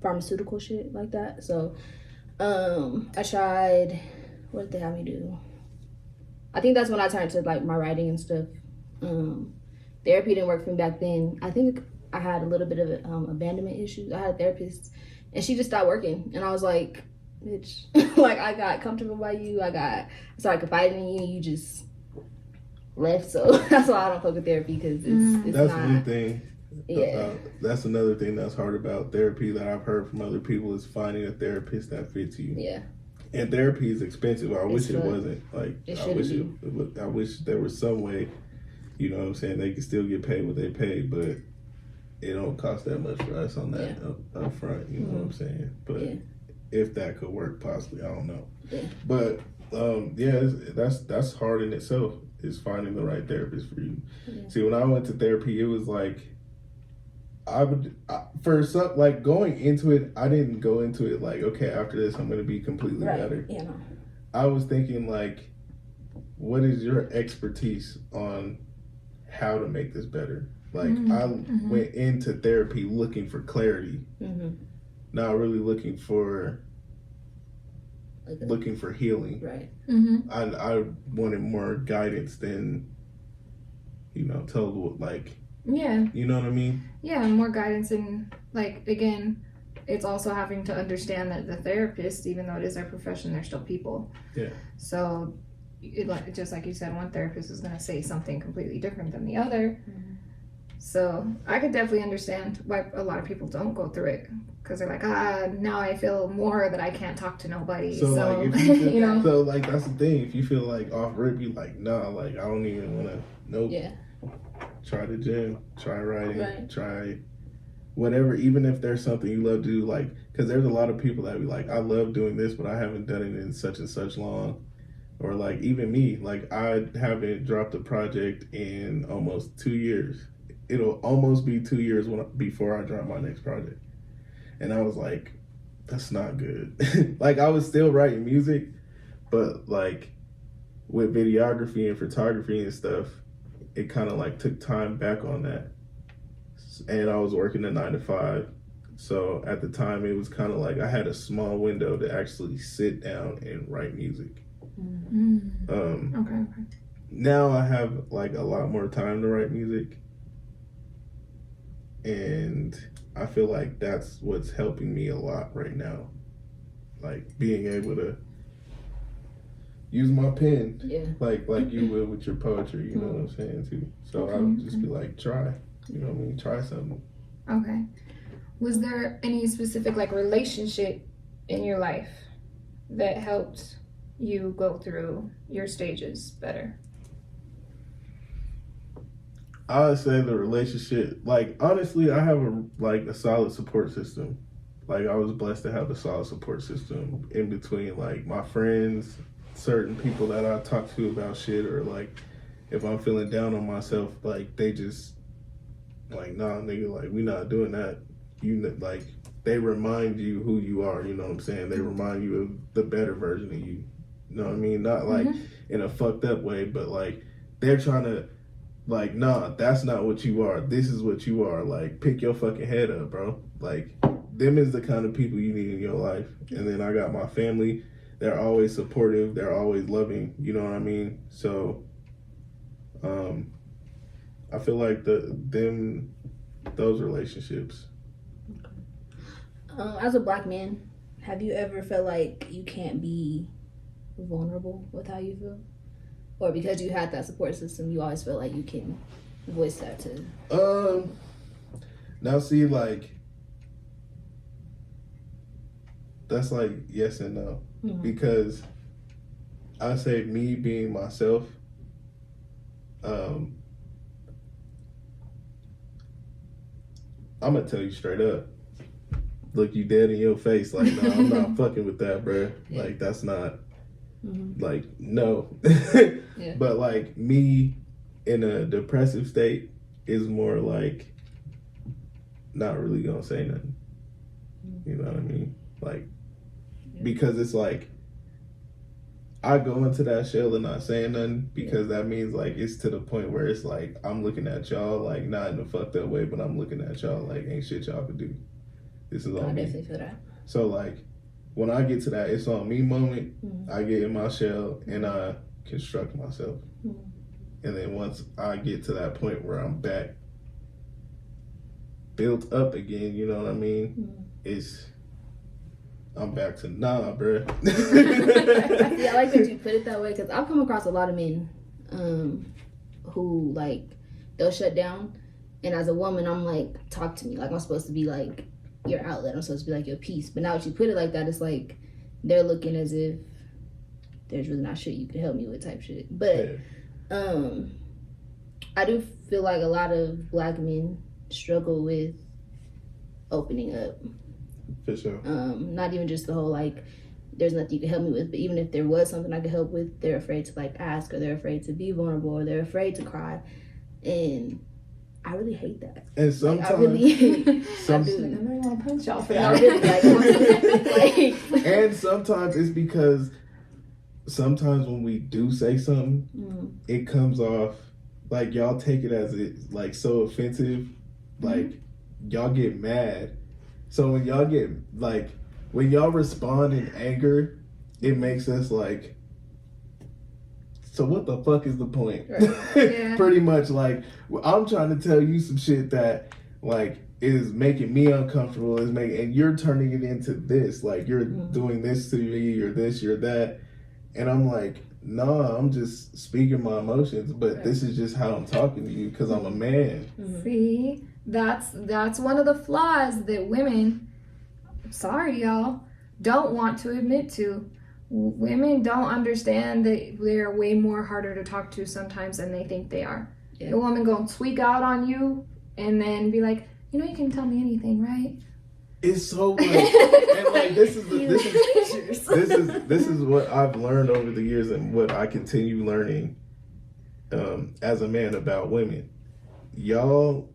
A: pharmaceutical shit like that. So I tried, what did they have me do? I think that's when I turned to like my writing and stuff. Therapy didn't work for me back then. I think I had a little bit of abandonment issues. I had a therapist and she just stopped working, and I was like, bitch, like I got comfortable by you, I started confiding in you, you just left. So that's why I don't fuck with therapy, because it's
C: That's
A: not,
C: one thing.
A: yeah.
C: That's another thing that's hard about therapy that I've heard from other people, is finding a therapist that fits you.
A: Yeah.
C: And therapy is expensive. I wish it
A: not.
C: wasn't. Like,
A: It
C: I wish there was some way, you know what I'm saying, they could still get paid what they pay, but it don't cost that much for us on that up front, you know what I'm saying? But if that could work possibly, I don't know.
A: Yeah.
C: But that's hard in itself, is finding the right therapist for you.
A: Yeah.
C: See, when I went to therapy, it was like, going into it, I didn't go into it like, okay, after this I'm gonna be completely better.
A: Yeah, no.
C: I was thinking like, what is your expertise on how to make this better? Like, I went into therapy looking for clarity, not really looking for healing.
A: Right.
C: I wanted more guidance than, tell, like,
B: Yeah.
C: you know what I mean?
B: Yeah, more guidance, and like, again, it's also having to understand that the therapist, even though it is their profession, they're still people.
C: Yeah.
B: So like just like you said, one therapist is going to say something completely different than the other. So I could definitely understand why a lot of people don't go through it, because they're like, now I feel more that I can't talk to nobody.
C: So like, if you feel,
B: you know,
C: so like that's the thing. If you feel like off rip, you like, nah, like I don't even want to. Nope.
A: Yeah.
C: Try the gym. Try writing.
A: Right.
C: Try whatever. Even if there's something you love to do, like, because there's a lot of people that be like, I love doing this, but I haven't done it in such and such long. Or like even me, like I haven't dropped a project in almost 2 years. It'll almost be 2 years before I drop my next project. And I was like, that's not good. Like I was still writing music, but like with videography and photography and stuff, it kind of like took time back on that. And I was working a 9 to 5. So at the time it was kind of like I had a small window to actually sit down and write music.
B: Okay.
C: Now I have like a lot more time to write music. And I feel like that's what's helping me a lot right now. Like being able to use my pen, like you would with your poetry, you know what I'm saying too. So I would just be like, try, you know what I mean? Try something.
B: Okay. Was there any specific like relationship in your life that helped you go through your stages better?
C: I would say the relationship, like honestly, I have a solid support system. Like I was blessed to have a solid support system in between like my friends, certain people that I talk to about shit, or like if I'm feeling down on myself, like they just like, nah, nigga, like we not doing that. You like they remind you who you are. You know what I'm saying? They remind you of the better version of you. You know what I mean? Not like in a fucked up way, but like they're trying to. Like, nah, that's not what you are. This is what you are. Like, pick your fucking head up, bro. Like, them is the kind of people you need in your life. And then I got my family. They're always supportive. They're always loving. You know what I mean? So, I feel like those relationships.
A: As a black man, have you ever felt like you can't be vulnerable with how you feel? Or because you had that support system, you always feel like you can voice that to?
C: Now see, like, that's like yes and no. Because I say me being myself, I'm gonna tell you straight up. Look you dead in your face, like, no, I'm not fucking with that, bro. Like, that's not, like, no. But, like, me in a depressive state is more like not really gonna say nothing. You know what I mean? Like, because it's like, I go into that shell and not saying nothing because that means, like, it's to the point where it's like, I'm looking at y'all, like, not in a fucked up way, but I'm looking at y'all like, ain't shit y'all could do. This is on me. I definitely feel that. So, like, when I get to that it's on me moment, I get in my shell and I construct myself. And then once I get to that point where I'm back built up again, you know what I mean? I'm back to nah, bruh.
A: I like that you put it that way because I've come across a lot of men who, like, they'll shut down. And as a woman, I'm like, talk to me. Like, I'm supposed to be, like, your outlet. I'm supposed to be, like, your peace. But now that you put it like that, it's like they're looking as if there's really not shit you could help me with type shit. But I do feel like a lot of black men struggle with opening up.
C: For sure.
A: Not even just the whole, like, there's nothing you can help me with, but even if there was something I could help with, they're afraid to, like, ask, or they're afraid to be vulnerable, or they're afraid to cry. And I really hate that.
C: And sometimes,
A: like, I really,
B: I don't want to punch y'all for that.
C: And sometimes it's because sometimes when we do say something, it comes off like y'all take it as it like so offensive, like y'all get mad. So when y'all get like when y'all respond in anger, it makes us like, so what the fuck is the point? Right. Pretty much like, I'm trying to tell you some shit that like is making me uncomfortable, and you're turning it into this, like you're doing this to me, you're this, you're that. And I'm like, no, I'm just speaking my emotions, but this is just how I'm talking to you because I'm a man.
B: See, that's one of the flaws that women, sorry y'all, don't want to admit to. Women don't understand that they're way more harder to talk to sometimes than they think they are.
A: Yeah.
B: A woman gonna tweak out on you and then be like, you know, you can tell me anything, right?
C: It's so like, and like this is what I've learned over the years and what I continue learning as a man about women. Y'all's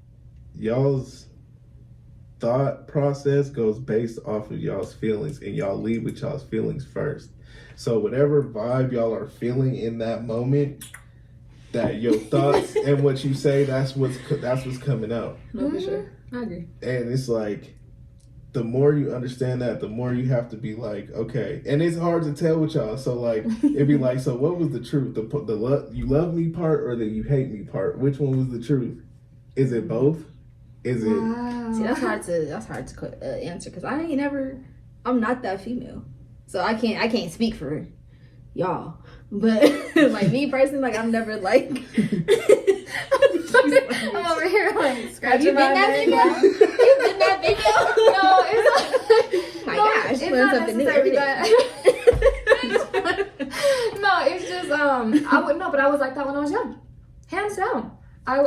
C: thought process goes based off of y'all's feelings, and y'all lead with y'all's feelings first. So whatever vibe y'all are feeling in that moment, that your thoughts and what you say, that's what's coming out.
A: No, for sure. I agree.
C: And it's like, the more you understand that, the more you have to be like, okay. And it's hard to tell with y'all. So like, it'd be like, so what was the truth? The you love me part or the you hate me part? Which one was the truth? Is it both? Is it?
B: Wow.
A: See, that's hard to answer because I'm not that female, so I can't speak for y'all. But like me personally, like I'm never like.
B: I'm over here like
A: Have
B: scratching
A: you been
B: my
A: that
B: neck.
A: female? You've been that female?
B: No, it's not.
A: My
B: No,
A: gosh,
B: it's
A: learn
B: not
A: something new
B: necessarily
A: every day.
B: No, it's just I would no, but I was like that when I was young, hands down. I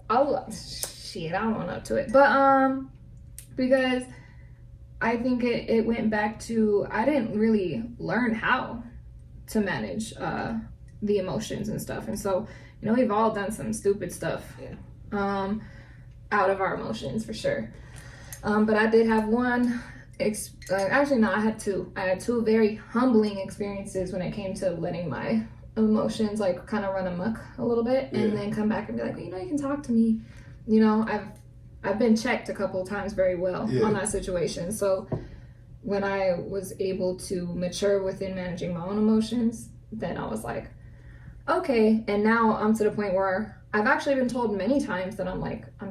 B: was shit. I don't want up to it, but because I think it went back to I didn't really learn how to manage the emotions and stuff, and so you know we've all done some stupid stuff out of our emotions for sure. But I did have one. Actually, no, I had two. I had two very humbling experiences when it came to letting my emotions like kind of run amok a little bit, and then come back and be like, well, you know, you can talk to me. You know, I've been checked a couple of times very well on that situation. So when I was able to mature within managing my own emotions, then I was like, okay. And now I'm to the point where I've actually been told many times that I'm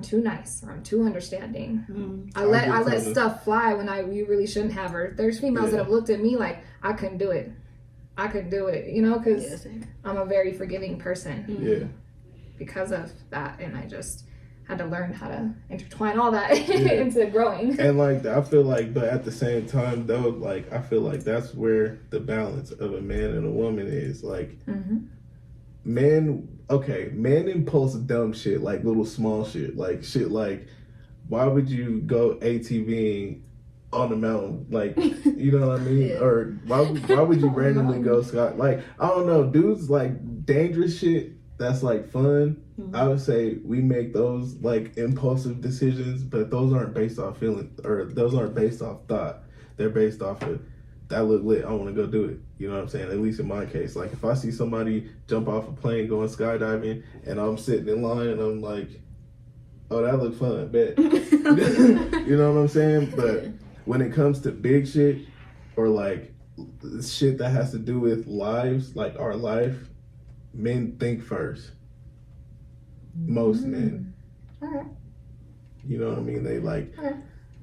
B: too nice or I'm too understanding. I let stuff fly when you really shouldn't have. Or there's females that have looked at me like I couldn't do it. You know, because I'm a very forgiving person.
C: Yeah.
B: Because of that, and I just had to learn how to intertwine all that into growing.
C: And like I feel like, but at the same time though, like I feel like that's where the balance of a man and a woman is. Like, men impulse dumb shit, like little small shit, like why would you go ATVing on the mountain, like, you know what I mean? Or why would you randomly go like, I don't know, dudes like dangerous shit that's like fun. I would say we make those like impulsive decisions, but those aren't based off feeling, or those aren't based off thought. They're based off of, that look lit, I want to go do it. You know what I'm saying? At least in my case, like if I see somebody jump off a plane going skydiving and I'm sitting in line and I'm like, oh, that look fun, bet. You know what I'm saying? But when it comes to big shit or like shit that has to do with lives, like our life, men think first. Most men.
B: Okay.
C: You know what I mean?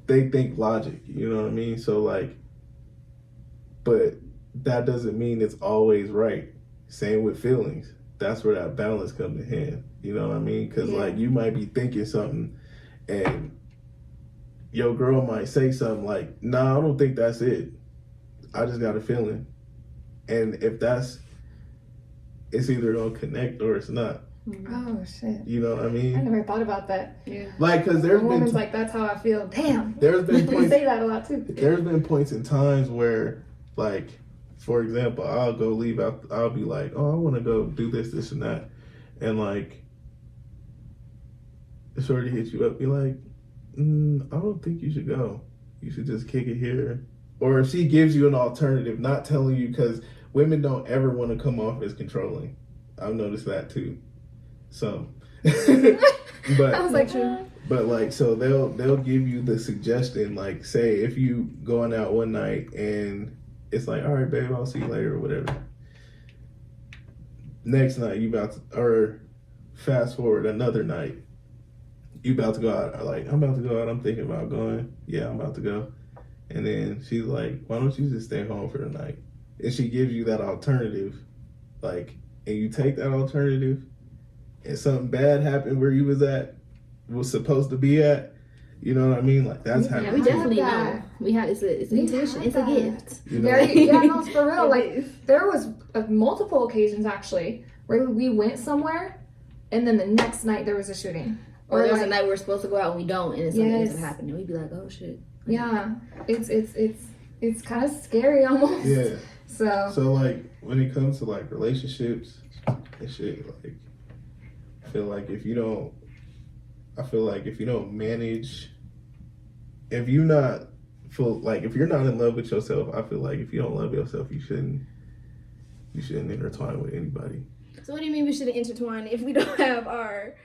C: They think logic, you know what I mean? So like, but that doesn't mean it's always right. Same with feelings. That's where that balance comes in hand. You know what I mean? Because like you might be thinking something and your girl might say something like, nah, I don't think that's it. I just got a feeling. And if it's either gonna connect or it's not.
B: Oh shit!
C: You know what I mean?
B: I never thought about that. Yeah.
C: Like, cause there's been
B: woman's like, that's how I feel. Damn.
C: There's been points.
B: Say that a lot too.
C: There's been points in times where, like, for example, I'll go leave out. I'll be like, oh, I want to go do this, and that, and like, shorty hits you up, be like, I don't think you should go. You should just kick it here. Or if she gives you an alternative, not telling you, because women don't ever want to come off as controlling. I've noticed that too. So, but
B: I was like,
C: but like, so they'll give you the suggestion, like, say if you going out one night and it's like, all right, babe, I'll see you later or whatever. Next night or fast forward another night, you about to go out. Like, I'm about to go out. I'm thinking about going. Yeah, I'm about to go. And then she's like, why don't you just stay home for the night? and she gives you that alternative, like, and you take that alternative, and something bad happened where you was supposed to be at. You know what I mean? Like, that's how.
A: Yeah, we definitely know. We have it's an intuition. It's a gift.
C: You know?
B: Yeah, no, it's for real. Like, there was multiple occasions actually where we went somewhere, and then the next night there was a shooting.
A: Or there's a night we were supposed to go out and we don't, and something ends up happening. We'd be like, oh shit.
B: Yeah, it's kind of scary almost.
C: Yeah.
B: So
C: like, when it comes to like relationships and shit, like, I feel like if you don't manage, if you're not in love with yourself, I feel like if you don't love yourself, you shouldn't intertwine with anybody.
A: So what do you mean we shouldn't intertwine if we don't have our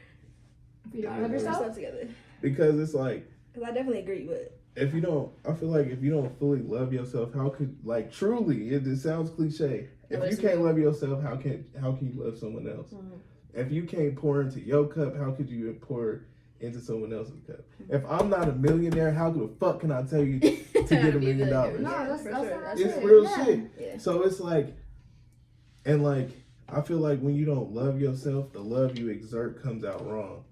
B: yourself
A: together?
C: Because it's like,
A: because I definitely agree with.
C: I feel like if you don't fully love yourself, how could, like, truly, it sounds cliche. If you can't love yourself, how can you love someone else? Mm-hmm. If you can't pour into your cup, how could you pour into someone else's cup? Mm-hmm. If I'm not a millionaire, how the fuck can I tell you to get $1 million?
B: No,
C: it's real shit. Yeah. So it's like, and like, I feel like when you don't love yourself, the love you exert comes out wrong.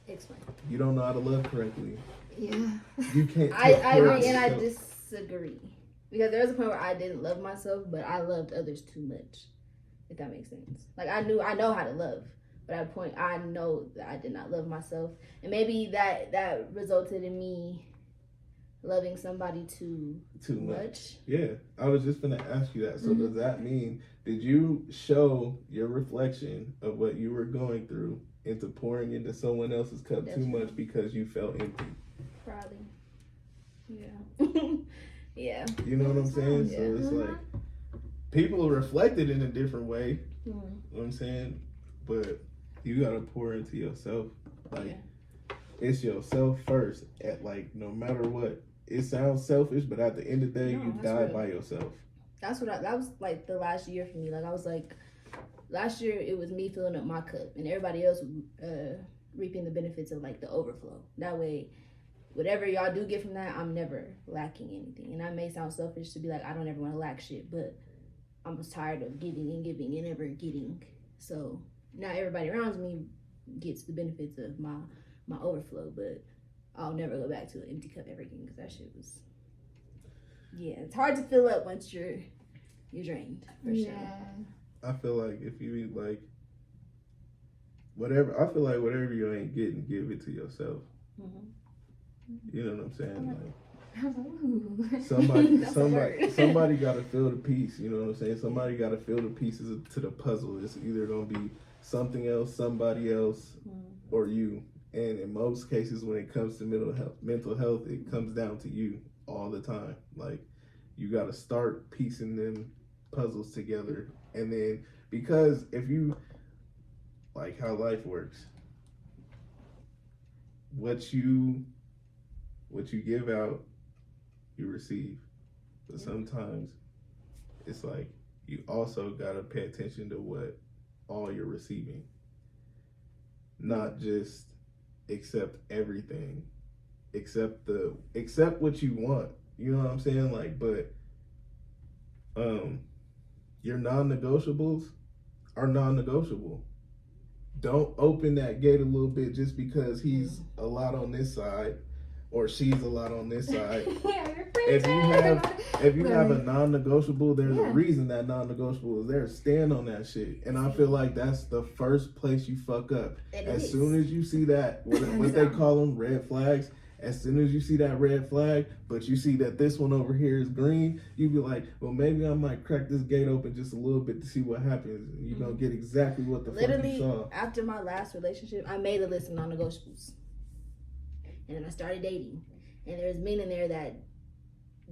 A: Explain.
C: You don't know how to love correctly.
B: Yeah.
C: You can't.
A: I agree and I disagree. Because there was a point where I didn't love myself, but I loved others too much. If that makes sense. Like, I know how to love. But at a point, I know that I did not love myself. And maybe that resulted in me loving somebody too much.
C: Yeah. I was just going to ask you that. So does that mean, did you show your reflection of what you were going through into pouring into someone else's cup too much because you felt empty?
A: Probably. Yeah. Yeah.
C: You know what I'm saying?
A: Yeah.
C: So it's like, people reflect it in a different way. You know what I'm saying? But you gotta pour into yourself. Like, it's yourself first. At, like, no matter what. It sounds selfish, but at the end of the day, you die by yourself.
A: That was like the last year for me. Like, I was like, last year it was me filling up my cup and everybody else reaping the benefits of like the overflow. That way, whatever y'all do get from that, I'm never lacking anything. And that may sound selfish to be like, I don't ever want to lack shit, but I'm just tired of giving and giving and never getting. So now everybody around me gets the benefits of my overflow, but I'll never go back to an empty cup ever again because that shit was, it's hard to fill up once you're drained, for sure.
C: I feel like if you like whatever you ain't getting, give it to yourself. You know what I'm saying? Like, somebody got to fill the piece. You know what I'm saying? Somebody got to fill the pieces to the puzzle. It's either gonna be something else, somebody else, or you. And in most cases, when it comes to mental health, it comes down to you all the time. Like, you got to start piecing them puzzles together. And then, because if you, like how life works, what you give out, you receive. But sometimes it's like, you also got to pay attention to what all you're receiving. Not just accept everything, accept what you want. You know what I'm saying? Like, but your non-negotiables are non-negotiable. Don't open that gate a little bit just because he's a lot on this side or she's a lot on this side. If you have a non-negotiable, there's a reason that non-negotiable is there. Stand on that shit. And I feel like that's the first place you fuck up. As soon as you see that, what they call them, red flags, as soon as you see that red flag, but you see that this one over here is green, you be like, well, maybe I might crack this gate open just a little bit to see what happens. And you're going to get exactly what the fuck you saw.
A: After my last relationship, I made a list of non-negotiables. And then I started dating. And there's men in there that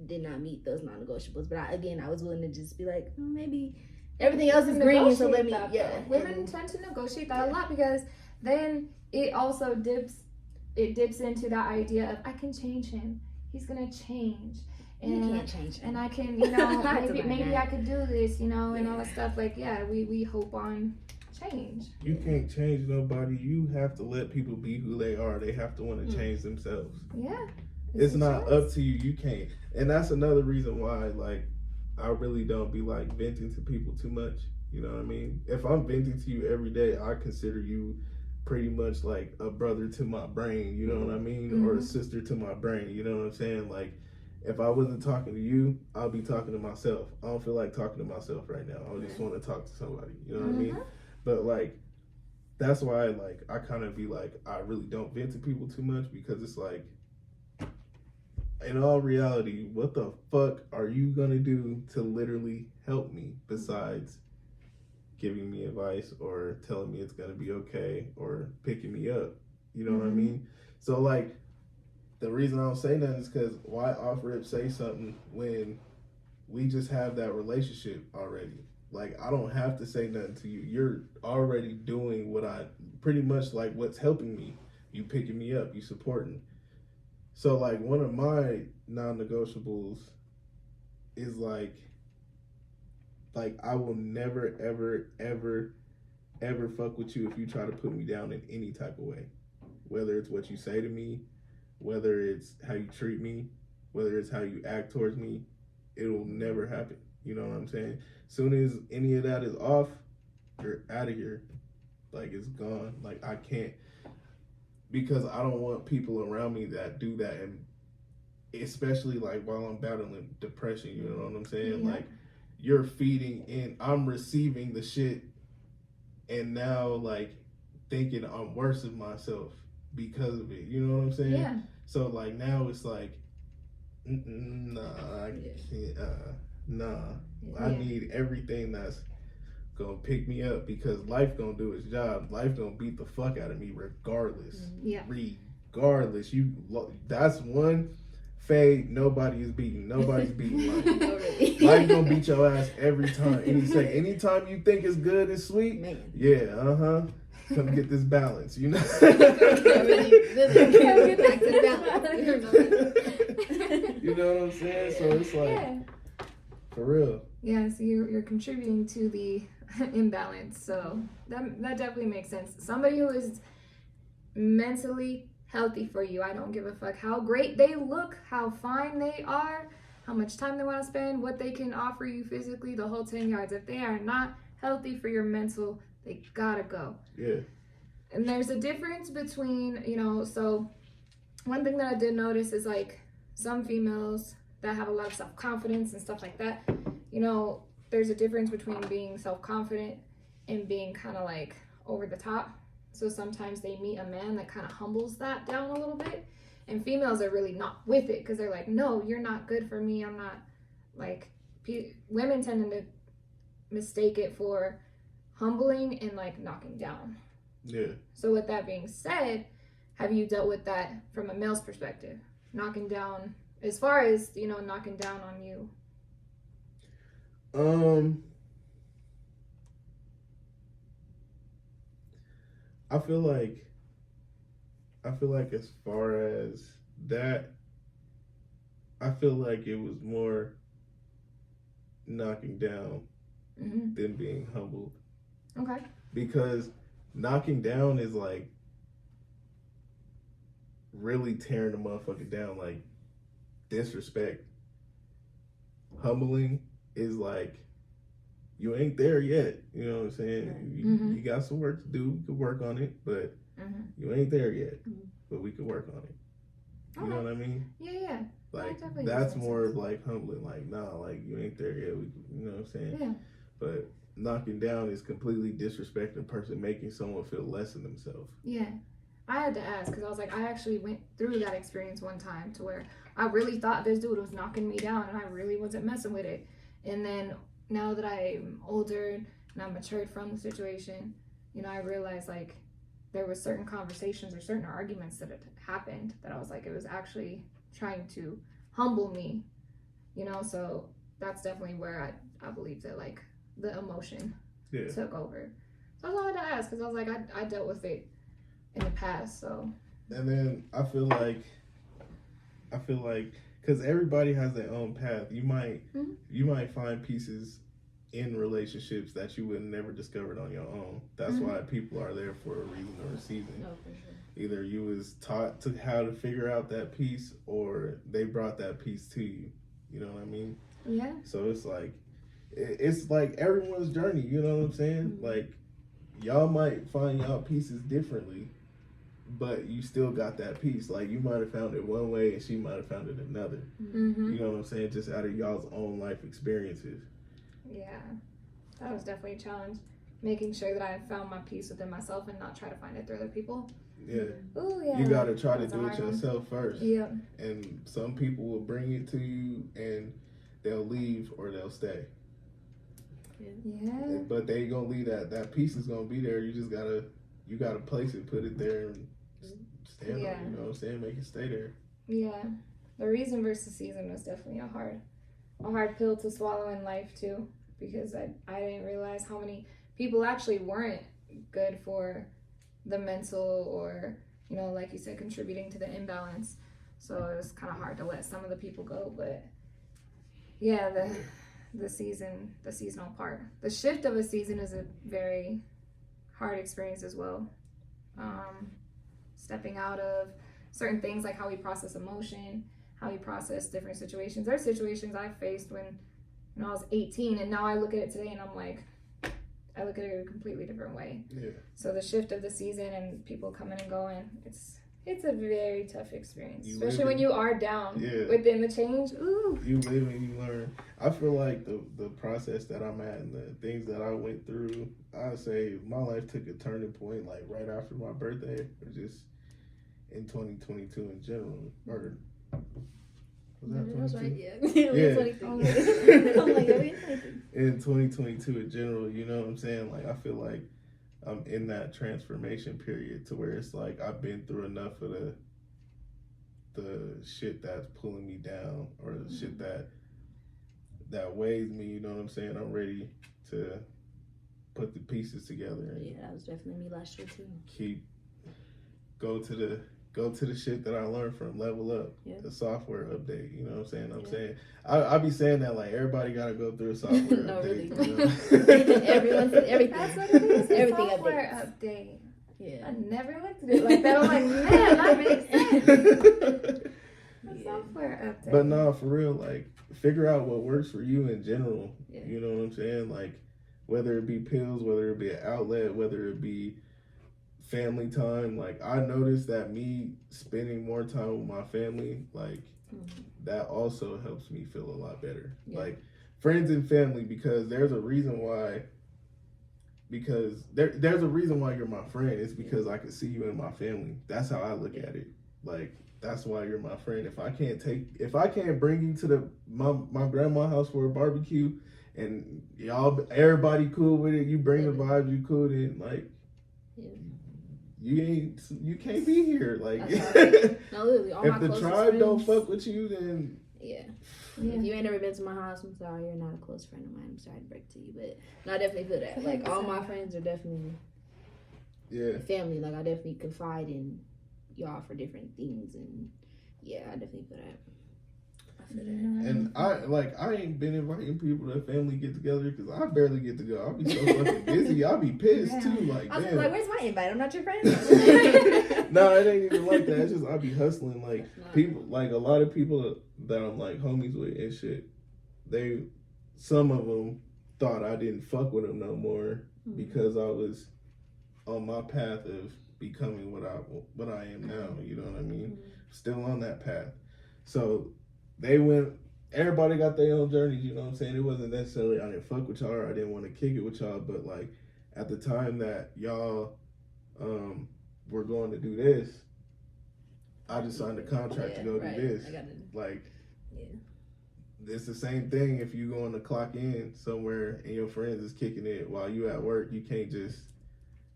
A: did not meet those non-negotiables. But I was willing to just be like, oh, maybe everything else is green, so let me,
B: Women tend to negotiate that a lot because then it also dips into that idea of, I can change him. He's going to change. And,
A: you can't change him.
B: And I can, maybe I could do this, and all that stuff. Like, we hope on change.
C: You can't change nobody. You have to let people be who they are. They have to want to change themselves.
B: Yeah.
C: It's not up to you. You can't. And that's another reason why, like, I really don't be like venting to people too much. You know what I mean? If I'm venting to you every day, I consider you pretty much like a brother to my brain. You know what I mean? Or a sister to my brain. You know what I'm saying? Like, if I wasn't talking to you, I'll be talking to myself. I don't feel like talking to myself right now. I just want to talk to somebody. You know what I mean? But like, that's why like I kind of be like, I really don't vent to people too much, because it's like, in all reality, what the fuck are you gonna do to literally help me besides giving me advice or telling me it's gonna be okay or picking me up? You know what I mean? So like, the reason I don't say nothing is because why offer up say something when we just have that relationship already? Like, I don't have to say nothing to you. You're already doing what I pretty much like what's helping me. You picking me up, you supporting. So like, one of my non-negotiables is like I will never ever fuck with you if you try to put me down in any type of way. Whether it's what you say to me, whether it's how you treat me, whether it's how you act towards me, it'll never happen. You know what I'm saying? Soon as any of that is off, you're out of here. Like, it's gone. Like, I can't, because I don't want people around me that do that, and especially like while I'm battling depression. You know what I'm saying?
B: Yeah.
C: Like, you're feeding in, I'm receiving the shit, and now like thinking I'm worse of myself because of it. You know what I'm saying?
B: Yeah.
C: So like, now it's like, nah, I can't. Nah, I need everything that's gonna pick me up, because life gonna do its job. Life gonna beat the fuck out of me regardless.
B: Yeah.
C: Regardless, that's one fade nobody is beating. Nobody's beating life. Life gonna beat your ass every time. Anytime you think it's good and sweet, yeah, come get this balance, you know. You know what I'm saying? So it's like, for real.
B: Yeah, so you're contributing to the imbalance. So that definitely makes sense. Somebody who is mentally healthy for you, I don't give a fuck how great they look, how fine they are, how much time they want to spend, what they can offer you physically, the whole 10 yards. If they are not healthy for your mental, they gotta go.
C: Yeah.
B: And there's a difference between, so one thing that I did notice is like some females that have a lot of self-confidence and stuff like that, there's a difference between being self-confident and being kind of like over the top. So sometimes they meet a man that kind of humbles that down a little bit, and females are really not with it because they're like, no, you're not good for me. I'm not like, women tend to mistake it for humbling and like knocking down.
C: Yeah. So
B: with that being said, have you dealt with that from a male's perspective? Knocking down, as far as, knocking down on you?
C: I feel like as far as that, I feel like it was more knocking down than being humbled.
B: Okay.
C: Because knocking down is like really tearing the motherfucker down, like disrespect. Humbling is like, you ain't there yet. You know what I'm saying? You got some work to do. We could work on it, but you ain't there yet. But we could work on it. You know what I mean?
B: Yeah.
C: Like, that's more of like humbling. Like, nah, like, you ain't there yet. You know what I'm saying?
B: Yeah.
C: But knocking down is completely disrespecting a person, making someone feel less than themselves.
B: Yeah. I had to ask because I was like, I actually went through that experience one time to where I really thought this dude was knocking me down and I really wasn't messing with it. And then now that I'm older and I'm matured from the situation, I realized like there was certain conversations or certain arguments that had happened that I was like, it was actually trying to humble me, so that's definitely where I believe that like the emotion took over. So I wanted to ask because I was like, I dealt with it in the past, so.
C: And then I feel like because everybody has their own path, you might find pieces in relationships that you would never discovered on your own. That's why people are there for a reason or a season.
A: No, for sure.
C: Either you was taught to how to figure out that piece, or they brought that piece to you. You know what I mean?
B: Yeah.
C: So it's like everyone's journey, you know what I'm saying? Like, y'all might find y'all pieces differently, but you still got that piece. Like, you might have found it one way and she might have found it another.
B: Mm-hmm.
C: You know what I'm saying? Just out of y'all's own life experiences.
B: Yeah, that was definitely a challenge. Making sure that I found my peace within myself and not try to find it through other people.
C: Yeah.
B: Ooh, yeah.
C: You gotta try to
B: That's a
C: do it
B: hard one.
C: yourself first.
B: Yeah.
C: And some people will bring it to you and they'll leave or they'll stay.
B: Yeah.
C: But they ain't gonna leave that piece is gonna be there. You gotta place it, put it there, and stand on it. You know what I'm saying? Make it stay there.
B: Yeah. The reason versus season was definitely a hard pill to swallow in life too, because I didn't realize how many people actually weren't good for the mental or, you know, like you said, contributing to the imbalance. So it was kind of hard to let some of the people go, but yeah, the seasonal part. The shift of a season is a very hard experience as well. Stepping out of certain things, like how we process emotion, how we process different situations. There are situations I faced when I was 18, and now I look at it today and I'm like, I look at it a completely different way.
C: Yeah.
B: So the shift of the season and people coming and going, it's a very tough experience, especially when you are down within the change. Ooh.
C: You live and you learn. I feel like the process that I'm at and the things that I went through, I say my life took a turning point like right after my birthday, or just in 2022 in general. Or was that 22?
A: That's right, yeah.
C: Yeah.
A: I'm like, are we in 22?
C: In 2022 in general, you know what I'm saying? Like, I feel like I'm in that transformation period to where it's like I've been through enough of the shit that's pulling me down, or the shit that weighs me, you know what I'm saying? I'm ready to put the pieces together.
A: Yeah, that was definitely me last year too.
C: Go to the shit that I learned from Level Up, the software update. You know what I'm saying? I'm saying I be saying that like everybody gotta go through a software
A: no,
C: update.
A: really.
C: You know?
A: Everything.
B: That's what it is.
A: Everything
B: software update.
A: Yeah.
B: I never looked at it like that. I'm like, man, that makes sense. Software update.
C: But no, for real, like, figure out what works for you in general.
A: Yeah.
C: You know what I'm saying? Like, whether it be pills, whether it be an outlet, whether it be family time. Like, I noticed that me spending more time with my family, like, that also helps me feel a lot better. Yeah. Like, friends and family, because there's a reason why. Because there's a reason why you're my friend. It's because I can see you in my family. That's how I look at it. Like, that's why you're my friend. If I can't bring you to my grandma's house for a barbecue, and everybody cool with it, you bring the vibes, you cool with it, like, you can't be here. Like,
A: no, literally, all
C: if the tribe
A: friends,
C: don't fuck with you, then
A: if you ain't never been to my house, I'm sorry, you're not a close friend of mine. I'm sorry to break to you, but no, I definitely feel that. Like, all my friends are definitely family. Like, I definitely confide in y'all for different things, and I definitely feel that.
C: And I ain't been inviting people to family get together because I barely get to go. I'll be so fucking busy. I'll be pissed too. Like,
A: I was like, where's my invite? I'm not your friend.
C: No, it ain't even like that. It's just I'll be hustling. Like, people, like a lot of people that I'm like homies with and shit. Some of them thought I didn't fuck with them no more because I was on my path of becoming what I am now. You know what I mean? Still on that path. So they went. Everybody got their own journeys. You know what I'm saying? It wasn't necessarily I didn't fuck with y'all or I didn't want to kick it with y'all, but like at the time that y'all were going to do this, I just signed a contract to go do this. It's the same thing if you going to clock in somewhere and your friends is kicking it while you at work. You can't just.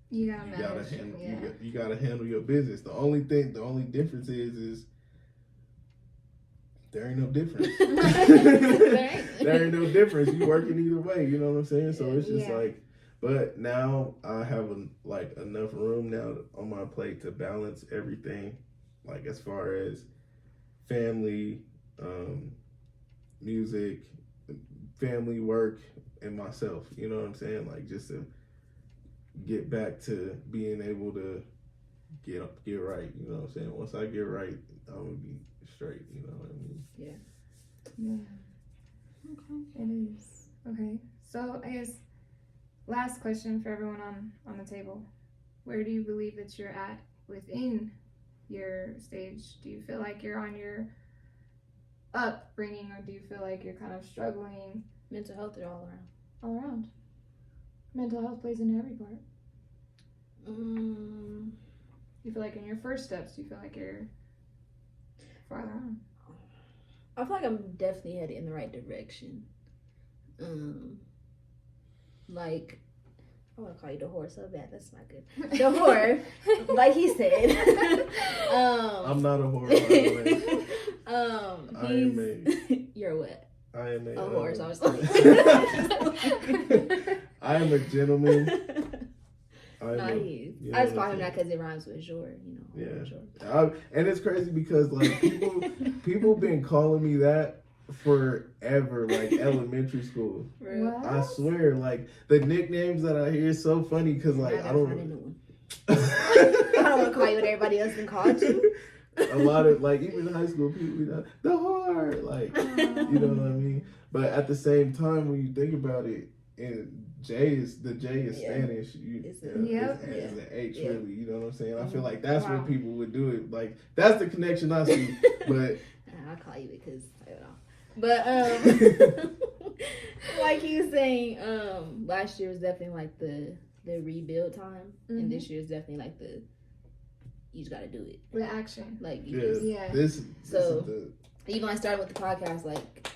C: You gotta handle your business. The only difference is there ain't no difference. There ain't no difference. You working either way. You know what I'm saying? So it's just like, but now I have enough room now on my plate to balance everything, like as far as family, music, family, work, and myself. You know what I'm saying? Like, just to get back to being able to get right. You know what I'm saying? Once I get right, I'm gonna be straight. You know what I mean?
B: Okay. It is. Okay. So I guess last question for everyone on the table. Where do you believe that you're at within your stage? Do you feel like you're on your upbringing, or do you feel like you're kind of struggling?
A: Mental health or all around?
B: All around. Mental health plays into every part. You feel like in your first steps, you feel like you're farther on?
A: I feel like I'm definitely headed in the right direction. Like, I want to call you the whore so bad. That's not good. The whore, like he said.
C: I'm not a whore, by the way. I am
A: You're what?
C: I am a
A: whore. So I was like,
C: I am a gentleman.
A: I just call him that because it rhymes with jour,
C: Yeah.
A: Jour.
C: And it's crazy because like people been calling me that forever, like elementary school.
B: What?
C: I swear, like the nicknames that I hear is so funny because like I don't.
A: I don't want to call you what everybody else been called you.
C: A lot of like even in high school people be like the whore, like you know what I mean. But at the same time, when you think about it, and the J is Spanish. It's an H really. You know what I'm saying? I feel like that's where people would do it. Like that's the connection I see. But
A: I'll call you because I don't know. But like he was saying, last year was definitely like the rebuild time, and this year is definitely like you just gotta do it.
B: With action.
A: Like
C: This
A: even when I started with the podcast, like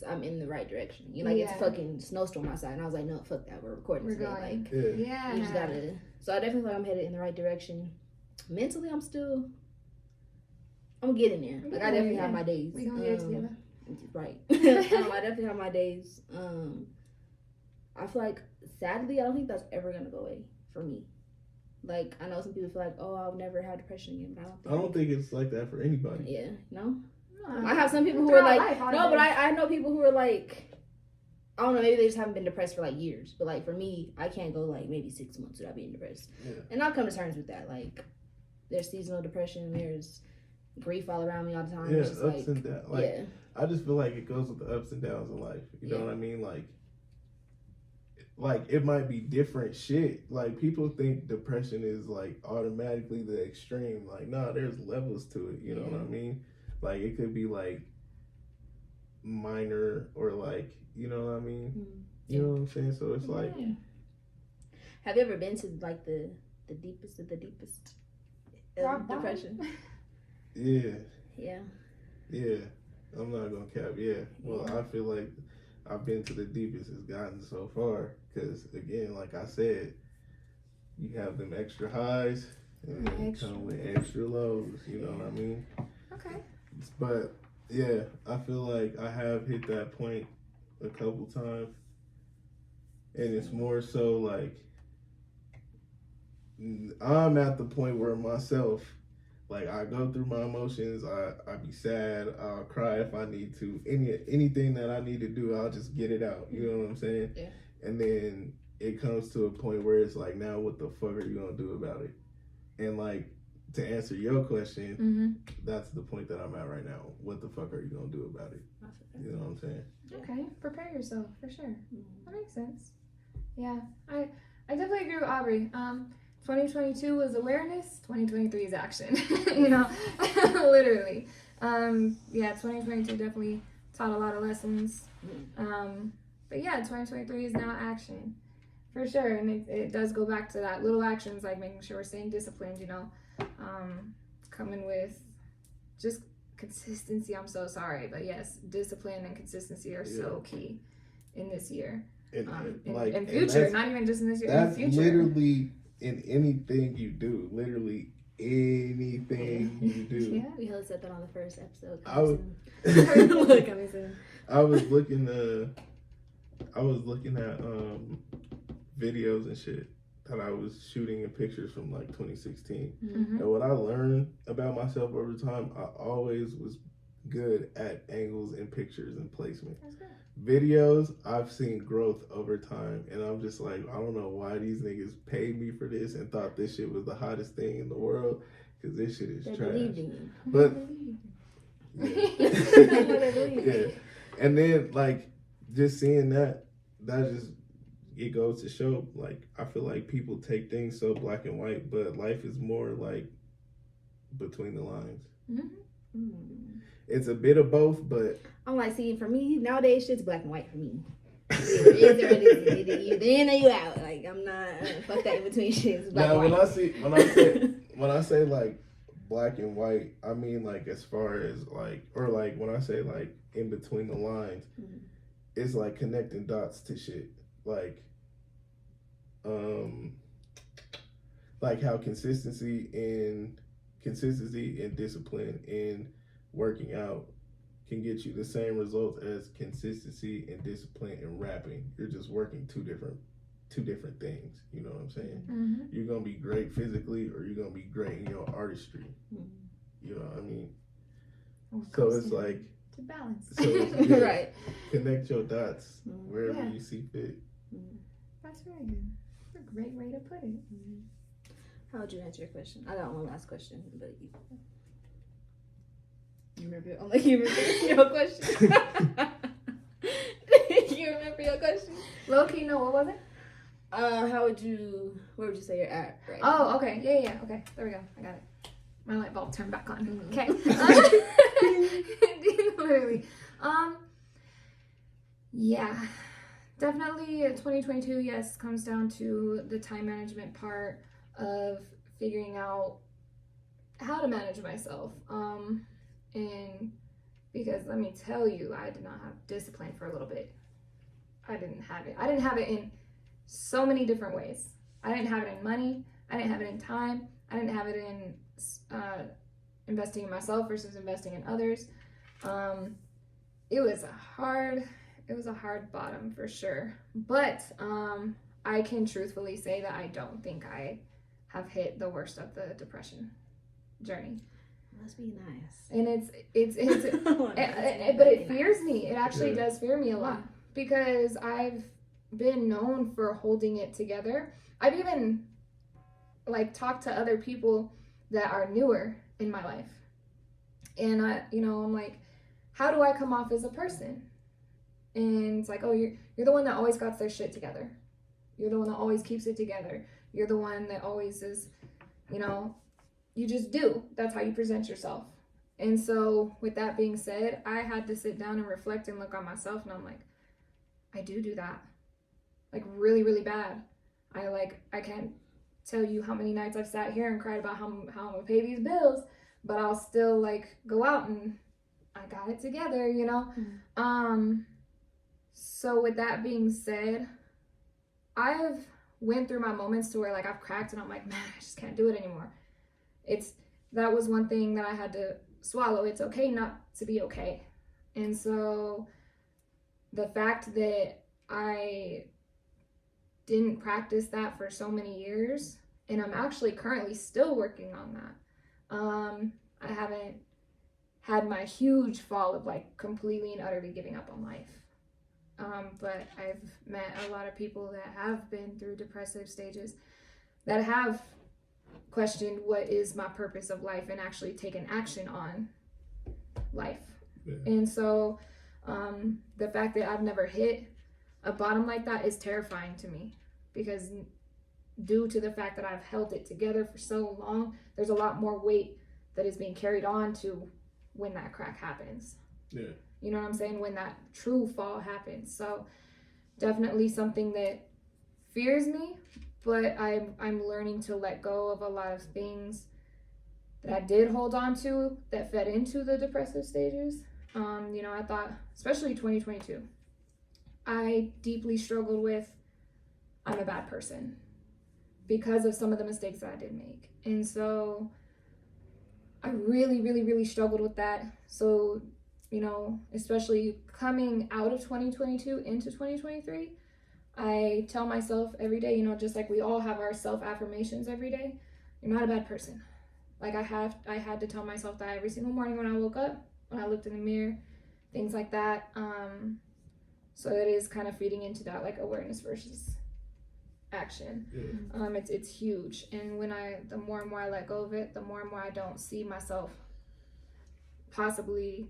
A: I'm in the right direction. It's fucking snowstorm outside, and I was like, no, fuck that, we're recording today.
B: Going.
A: Like,
B: you
A: just gotta. So I definitely feel like I'm headed in the right direction. Mentally, I'm getting there. Like I definitely have my days.
B: We gonna get it together.
A: Right. I definitely have my days. I feel like sadly, I don't think that's ever gonna go away for me. Like I know some people feel like, oh, I'll never have depression again, but I don't think
C: it's like that for anybody.
A: Yeah, no. I have some people who are like, no, but I know people who are like, I don't know, maybe they just haven't been depressed for like years. But like for me, I can't go like maybe 6 months without being depressed.
C: Yeah.
A: And I've come to terms with that. Like there's seasonal depression, there's grief all around me all the time.
C: Yeah,
A: it's just
C: ups and downs. Like,
A: yeah.
C: I just feel like it goes with the ups and downs of life. You know what I mean? Like it might be different shit. Like people think depression is like automatically the extreme. Like, nah, there's levels to it. You know what I mean? Like it could be like minor or like, you know what I mean? You know what I'm saying? So it's like,
A: have you ever been to like the deepest of the deepest depression? Yeah.
C: I'm not gonna cap. Well, I feel like I've been to the deepest it's gotten so far because again, like I said, you have them extra highs and then come with extra lows. You know what I mean?
B: Okay.
C: But yeah, I feel like I have hit that point a couple times, and it's more so like I'm at the point where myself, like I go through my emotions, I be sad, I'll cry if I need to, anything that I need to do, I'll just get it out. You know what I'm saying?
A: Yeah.
C: And then it comes to a point where it's like, now what the fuck are you gonna do about it? And like, to answer your question, that's the point that I'm at right now. What the fuck are you gonna do about it? You know what I'm saying?
B: Okay, prepare yourself for sure. That makes sense. Yeah, I definitely agree with Aubrey. 2022 was awareness. 2023 is action. You know, literally. 2022 definitely taught a lot of lessons. But yeah, 2023 is now action for sure, and it does go back to that little actions like making sure we're staying disciplined. You know. Coming with just consistency. I'm so sorry, but yes, discipline and consistency are so key in this year. In future, not even just in this year. In the future,
C: literally in anything you do. Literally anything you do.
A: We held that on the first episode.
C: I was looking at videos and shit that I was shooting in pictures from like 2016. And what I learned about myself over time, I always was good at angles and pictures and placement. Videos, I've seen growth over time, and I'm just like, I don't know why these niggas paid me for this and thought this shit was the hottest thing in the world, because this shit is trash.
A: Believed in you.
C: But And then like just seeing that just it goes to show, like, I feel like people take things so black and white, but life is more like between the lines. It's a bit of both, but
A: I'm like, see, for me nowadays, shit's black and white for me. Either you in or you out. Like, I'm not fuck that in between shit. It's black
C: now
A: and white.
C: when I say like black and white, I mean like as far as like, or like when I say like in between the lines, it's like connecting dots to shit. Like how consistency and discipline in working out can get you the same results as consistency and discipline in rapping. You're just working two different things. You know what I'm saying? You're gonna be great physically, or you're gonna be great in your artistry. You know what I mean? So it's like
B: to balance.
C: So it's, yeah,
A: right.
C: Connect your dots wherever you see fit.
B: That's very good. That's a great way to put it.
A: How would you answer your question? I got one last question, but you remember it? I'm like, you remember your question? You remember your question?
B: Low-key, no, what was it?
A: Where would you say you're at right
B: now?
A: now?
B: Okay. Yeah. Okay. There we go. I got it. My light bulb turned back on. Okay. Literally. Yeah. Definitely 2022, yes, comes down to the time management part of figuring out how to manage myself. And because let me tell you, I did not have discipline for a little bit. I didn't have it. I didn't have it in so many different ways. I didn't have it in money. I didn't have it in time. I didn't have it in investing in myself versus investing in others. It was a hard bottom for sure. But I can truthfully say that I don't think I have hit the worst of the depression journey.
A: Must be nice.
B: And but it fears me. It actually does fear me a lot because I've been known for holding it together. I've even like talked to other people that are newer in my life, and I'm like, how do I come off as a person? And it's like, oh, you're the one that always got their shit together. You're the one that always keeps it together. You're the one that always is, you just do. That's how you present yourself. And so with that being said, I had to sit down and reflect and look on myself, and I'm like, I do that. Like really, really bad. I can't tell you how many nights I've sat here and cried about how I'm gonna pay these bills, but I'll still like go out and I got it together, So with that being said, I've went through my moments to where like I've cracked and I'm like, man, I just can't do it anymore. That was one thing that I had to swallow. It's okay not to be okay. And so the fact that I didn't practice that for so many years, and I'm actually currently still working on that. I haven't had my huge fall of like completely and utterly giving up on life. But I've met a lot of people that have been through depressive stages that have questioned what is my purpose of life and actually taken action on life. Yeah. And so the fact that I've never hit a bottom like that is terrifying to me, because due to the fact that I've held it together for so long, there's a lot more weight that is being carried on to when that crack happens. Yeah. You know what I'm saying? When that true fall happens. So definitely something that fears me, but I'm learning to let go of a lot of things that I did hold on to that fed into the depressive stages. I thought, especially 2022, I deeply struggled with, I'm a bad person because of some of the mistakes that I did make. And so I really, really, really struggled with that. So, especially coming out of 2022 into 2023, I tell myself every day, just like we all have our self-affirmations every day, you're not a bad person. Like I had to tell myself that every single morning when I woke up, when I looked in the mirror, things like that. So it is kind of feeding into that like awareness versus action. Yeah. It's huge. And the more and more I let go of it, the more and more I don't see myself possibly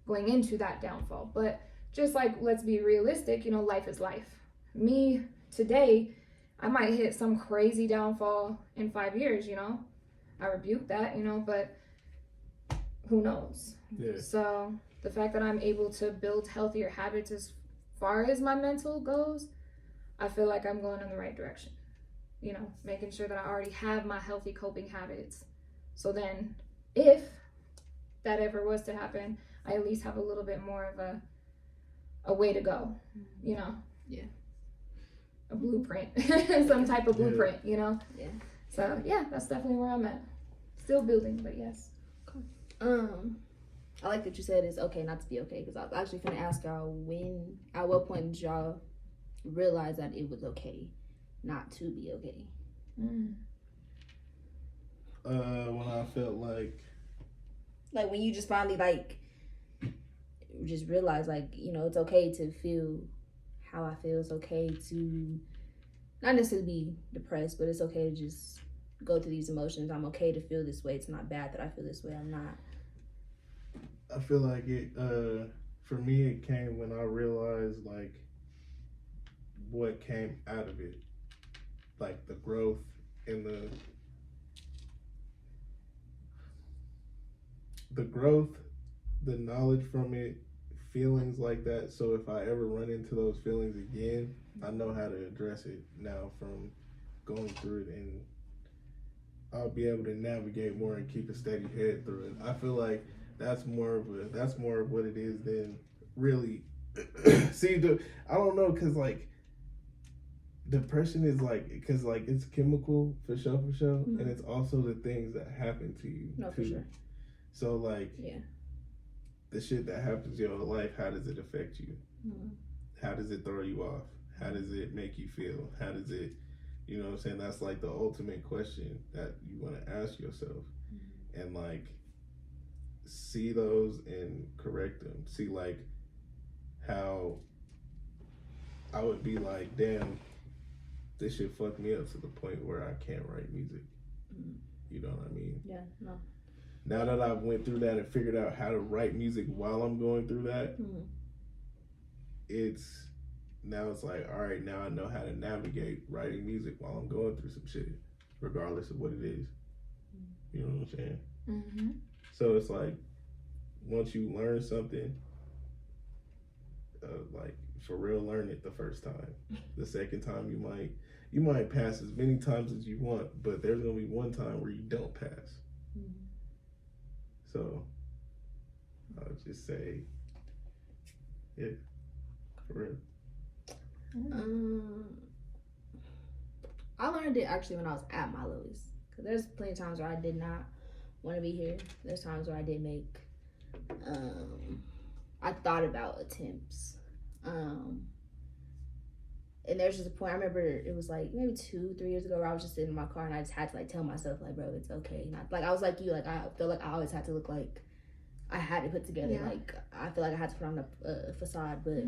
B: going into that downfall. But just like, let's be realistic, you know, life is life. Me today, I might hit some crazy downfall in 5 years, you know. I rebuke that, you know, but who knows?
C: Yeah.
B: So the fact that I'm able to build healthier habits as far as my mental goes, I feel like I'm going in the right direction. You know, making sure that I already have my healthy coping habits. So then if that ever was to happen, I at least have a little bit more of a way to go, you know?
A: Yeah.
B: A blueprint, some type of blueprint, you know?
A: Yeah.
B: So yeah, that's definitely where I'm at. Still building, but yes.
A: I like that you said it's okay not to be okay, because I was actually going to ask y'all at what point did y'all realize that it was okay not to be okay?
C: When I felt like
A: when you just finally just realize you know, it's okay to feel how I feel. It's okay to not necessarily be depressed, but it's okay to just go through these emotions. I'm okay to feel this way. It's not bad that I feel this way. I'm not.
C: I feel like it for me it came when I realized like what came out of it, like the growth and the growth, the knowledge from it, feelings like that. So if I ever run into those feelings again, I know how to address it now from going through it, and I'll be able to navigate more and keep a steady head through it. I feel like that's more of what it is than really see I don't know, because like depression is because it's chemical for sure, and it's also the things that happen to you
A: No,
C: too.
A: for sure.
C: So
A: yeah,
C: the shit that happens in your life, how does it affect you? How does it throw you off? How does it make you feel? How does it, you know what I'm saying? That's like the ultimate question that you want to ask yourself, and like see those and correct them. See like how I would be like, damn, this shit fucked me up to the point where I can't write music. You know what I mean?
A: Yeah, no.
C: Now that I've went through that and figured out how to write music while I'm going through that, it's like, all right, now I know how to navigate writing music while I'm going through some shit, regardless of what it is. You know what I'm saying? So it's like, once you learn something, like for real, learn it the first time. The second time you might pass as many times as you want, but there's gonna be one time where you don't pass. So I would just say, yeah, for real.
A: I learned it actually when I was at my lowest, because there's plenty of times where I did not want to be here. There's times where I did make I thought about attempts, and there's just a point, I remember it was like maybe 2-3 years ago, where I was just sitting in my car and I just had to like tell myself like, bro, it's okay. Not like I was like you, like I feel like I always had to look like I had it put together. Like I feel like I had to put on a facade, but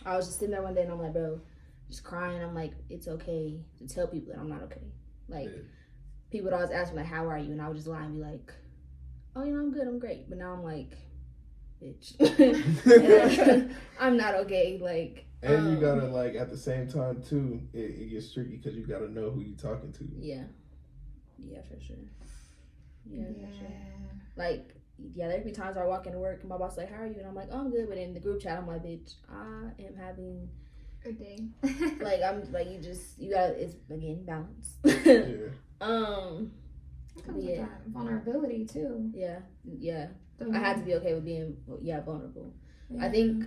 A: I was just sitting there one day and I'm like, bro, just crying. I'm like, it's okay to tell people that I'm not okay. Like people would always ask me like, how are you? And I would just lie and be like, oh, you know, I'm good, I'm great. But now I'm like, bitch, I'm not okay. Like,
C: and you gotta like at the same time too, it gets tricky because you gotta know who you're talking to.
A: Yeah, for sure. Yeah, for sure. Like, there'd be times I walk into work and my boss like, how are you? And I'm like, oh, I'm good. But in the group chat, I'm like, bitch, I am having
B: a day.
A: like, I'm like, you gotta, it's again balance.
B: It comes with that vulnerability too.
A: Yeah. I had to be okay with being vulnerable. I think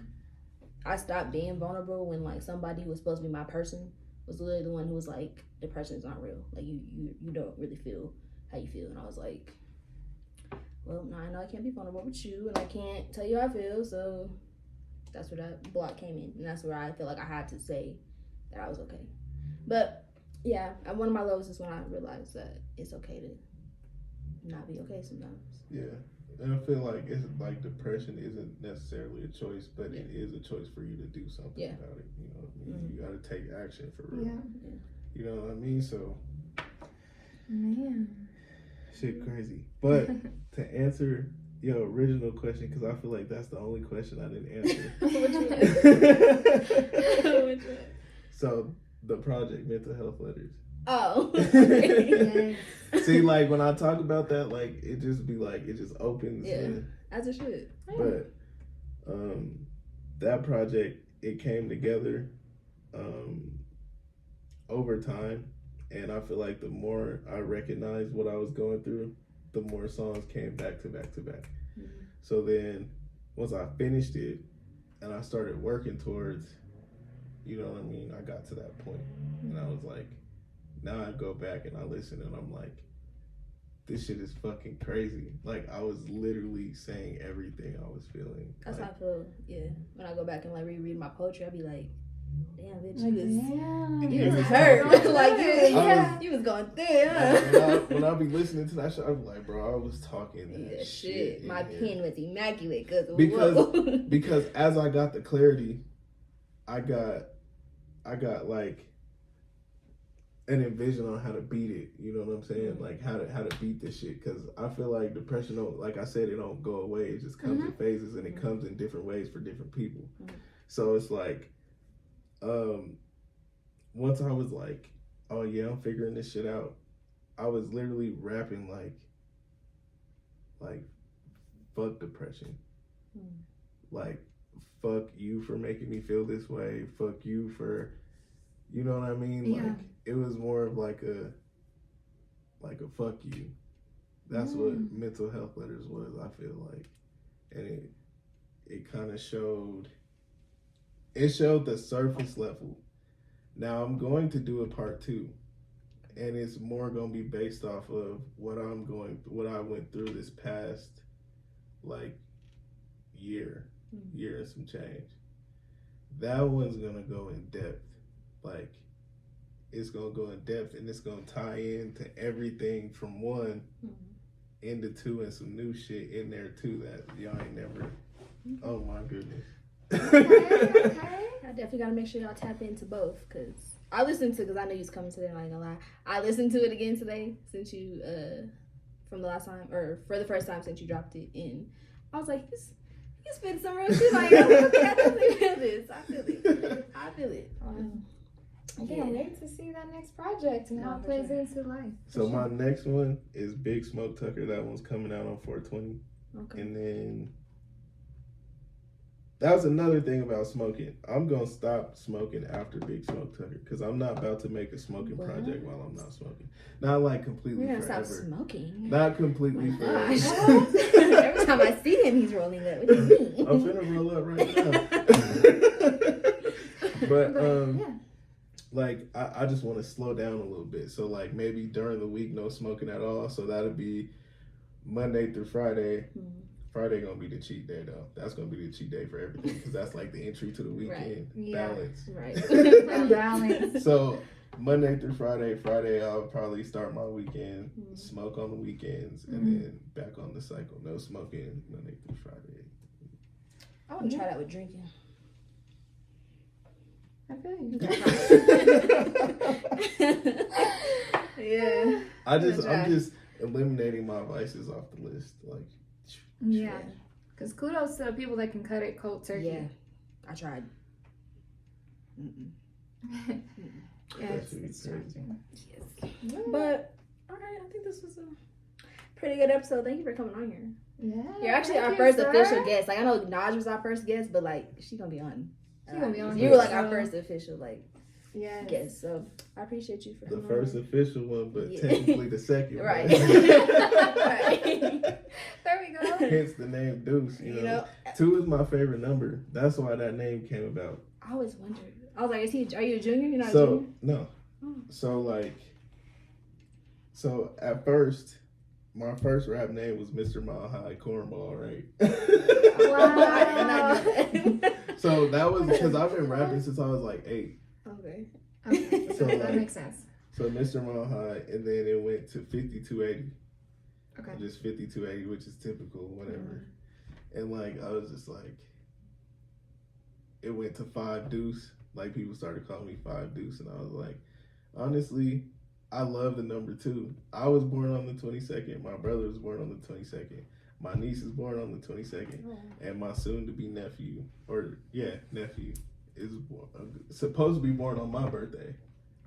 A: I stopped being vulnerable when like somebody who was supposed to be my person was literally the one who was like, depression is not real. Like you don't really feel how you feel. And I was like, well, now I know I can't be vulnerable with you and I can't tell you how I feel. So that's where that block came in. And that's where I feel like I had to say that I was okay. But yeah, one of my lows is when I realized that it's okay to not be okay sometimes.
C: Yeah. And I feel like it's like depression isn't necessarily a choice, but it is a choice for you to do something about it. You know what I mean? You gotta take action for real.
B: Yeah.
C: You know what I mean? So
B: man,
C: shit crazy. But to answer Yo, original question, because I feel like that's the only question I didn't answer.
A: Which one?
C: So, the project, Mental Health Letters.
A: Oh.
B: Yes.
C: See, like, when I talk about that, like, it just be like, it just opens.
A: Yeah. As it should.
C: But that project, it came together over time. And I feel like the more I recognized what I was going through, the more songs came back to back to back.
A: Mm-hmm.
C: So then, once I finished it, and I started working towards, you know what I mean, I got to that point, and I was like, now I go back and I listen, and I'm like, this shit is fucking crazy. Like, I was literally saying everything I was feeling.
A: That's
C: like,
A: how I feel. Yeah. When I go back and like reread my poetry, I'll be like, damn, bitch,
B: Like,
A: you
B: damn.
A: was hurt. Like
B: Yeah.
A: you was going through it, huh?
C: when I be listening to that shit, I be like, bro, I was talking that
A: Yeah,
C: shit.
A: my
C: yeah.
A: pen was immaculate
C: Because because as I got the clarity, I got like an envision on how to beat it. You know what I'm saying?
A: Mm-hmm.
C: Like how to beat this shit. Because I feel like depression don't, like I said, it don't go away. It just comes in phases, and it comes in different ways for different people.
A: Mm-hmm.
C: So it's like, once I was like, oh yeah, I'm figuring this shit out, I was literally rapping like fuck depression. Like, fuck you for making me feel this way. Fuck you for, you know what I mean?
B: Yeah.
C: Like, it was more of like a fuck you. That's what Mental Health Letters was, I feel like. And it kind of showed the surface level. Now I'm going to do a part 2. And it's more going to be based off of what I went through this past, like, year and some change. That one's gonna go in depth. Like, it's gonna go in depth, and it's gonna tie into everything from 1 into 2, and some new shit in there too that y'all ain't never. Oh my goodness.
B: Okay.
A: I definitely gotta make sure y'all tap into both, because I listened to, because I know you was coming today, I'm not gonna lie. I listened to it again today since you from the last time, or for the first time since you dropped it in. I was like, you spit some real shit. Like, okay, I definitely feel this. I feel it.
B: I can't wait to see that next project and how it plays into life.
C: So my next one is Big Smoke Tucker. That one's coming out on 420.
A: Okay.
C: And then that was another thing about smoking. I'm gonna stop smoking after Big Smoke Tucker, because I'm not about to make a smoking project while I'm not smoking. Not like completely
A: We're gonna
C: forever.
A: stop smoking.
C: Not completely forever.
A: Every time I see him, he's rolling up. What do you mean?
C: I'm finna roll up right now. But like I just want to slow down a little bit. So like maybe during the week, no smoking at all. So that'll be Monday through Friday. Friday gonna be the cheat day though. That's gonna be the cheat day for everything, because that's like the entry to the weekend.
B: Right.
C: Balance.
A: Right.
B: Balance.
C: So Monday through Friday. Friday I'll probably start my weekend, smoke on the weekends, and then back on the cycle. No smoking Monday through Friday.
A: I want to try that with drinking.
B: I feel you.
A: Yeah.
C: I'm just eliminating my vices off the list. Like,
B: Yeah. Because kudos to the people that can cut it cold turkey.
A: Yeah. I tried.
B: Yeah, it's challenging.
A: Yes. But, alright, I think this was a pretty good episode. Thank you for coming on here.
B: Yeah.
A: You're actually our first official guest. Like, I know Naj was our first guest, but like, she gonna be on.
B: She gonna be on
A: You
B: here,
A: were like
B: so-
A: our first official, like,
B: Yes.
A: guest. So, I appreciate you for
C: the
A: coming
C: first
A: on.
C: official one, but
A: Yeah.
C: technically the second one.
A: Right. Right.
B: There we go.
C: Hence the name Deuce. You know, 2 is my favorite number. That's why that name came about.
A: I always wondered. I was like, are you a junior? You're not a
C: So
A: junior?
C: no. So at first, my first rap name was Mr. Mile High Cornball, right?
B: Wow.
C: So that was because I've been rapping since I was like 8.
A: Okay.
B: Okay.
C: So,
B: that
C: like,
B: makes sense.
C: So Mr. Mile High, and then it went to 5280.
B: Okay.
C: Just 5280, which is typical, whatever. And like I was just like, it went to 5 Deuce. Like people started calling me 5 Deuce, and I was like, honestly, I love the number 2. I was born on the 22nd. My brother was born on the 22nd. My niece is born on the 22nd, and my soon-to-be nephew, nephew, is supposed to be born on my birthday.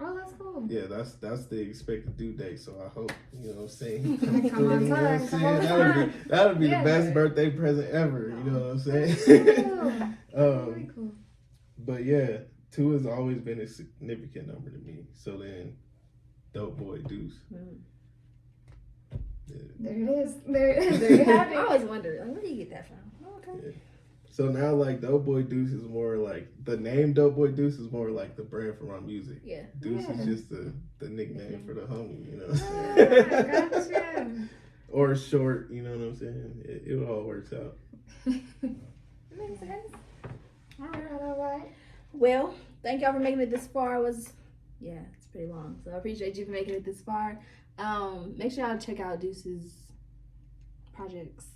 B: Oh, that's cool.
C: Yeah, that's the expected due date. So I hope, you know what I'm saying.
B: Come on time.
C: That would be the best birthday present ever. You know what I'm saying?
B: Very cool.
C: But yeah, 2 has always been a significant number to me. So then, DopeBoyDuce. Yeah.
B: There it is. There you have it.
A: I always wondered, like, where do you get that from? Oh, okay.
C: Yeah. So now, like, DopeBoyDuce is more like, the name DopeBoyDuce is more like the brand for my music.
A: Yeah.
C: Deuce is just the nickname for the homie, you know?
B: Gotcha.
C: Or short, you know what I'm saying? It all works out.
B: Makes sense. All right.
A: Well, thank y'all for making it this far. It's pretty long. So I appreciate you for making it this far. Make sure y'all check out Deuce's projects.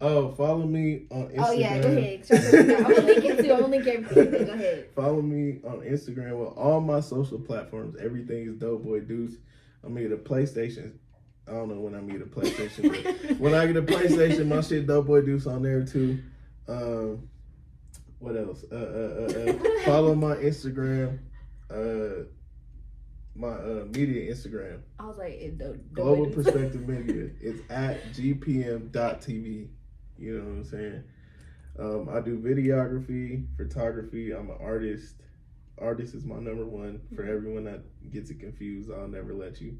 C: Oh, follow me on Instagram.
A: Oh yeah, go ahead. I'm gonna link it too. I'm gonna link everything. Go ahead.
C: Follow me on Instagram with all my social platforms. Everything is DopeBoyDuce. I'm gonna get a PlayStation. I don't know when I'm gonna get a PlayStation, but when I get a PlayStation, my shit DopeBoyDuce on there too. What else? Follow my Instagram. My media Instagram.
A: I was like,
C: Global Perspective Media. It's at gpm.tv. You know what I'm saying? I do videography, photography. I'm an artist. Artist is my number one. For everyone that gets it confused, I'll never let you.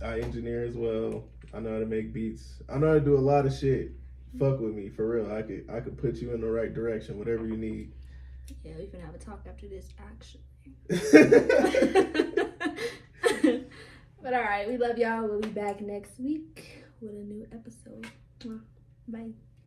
C: I engineer as well. I know how to make beats. I know how to do a lot of shit. Fuck with me, for real. I could put you in the right direction, whatever you need.
A: Yeah, we finna have a talk after this, actually. But all right, we love y'all. We'll be back next week with a new episode. Bye.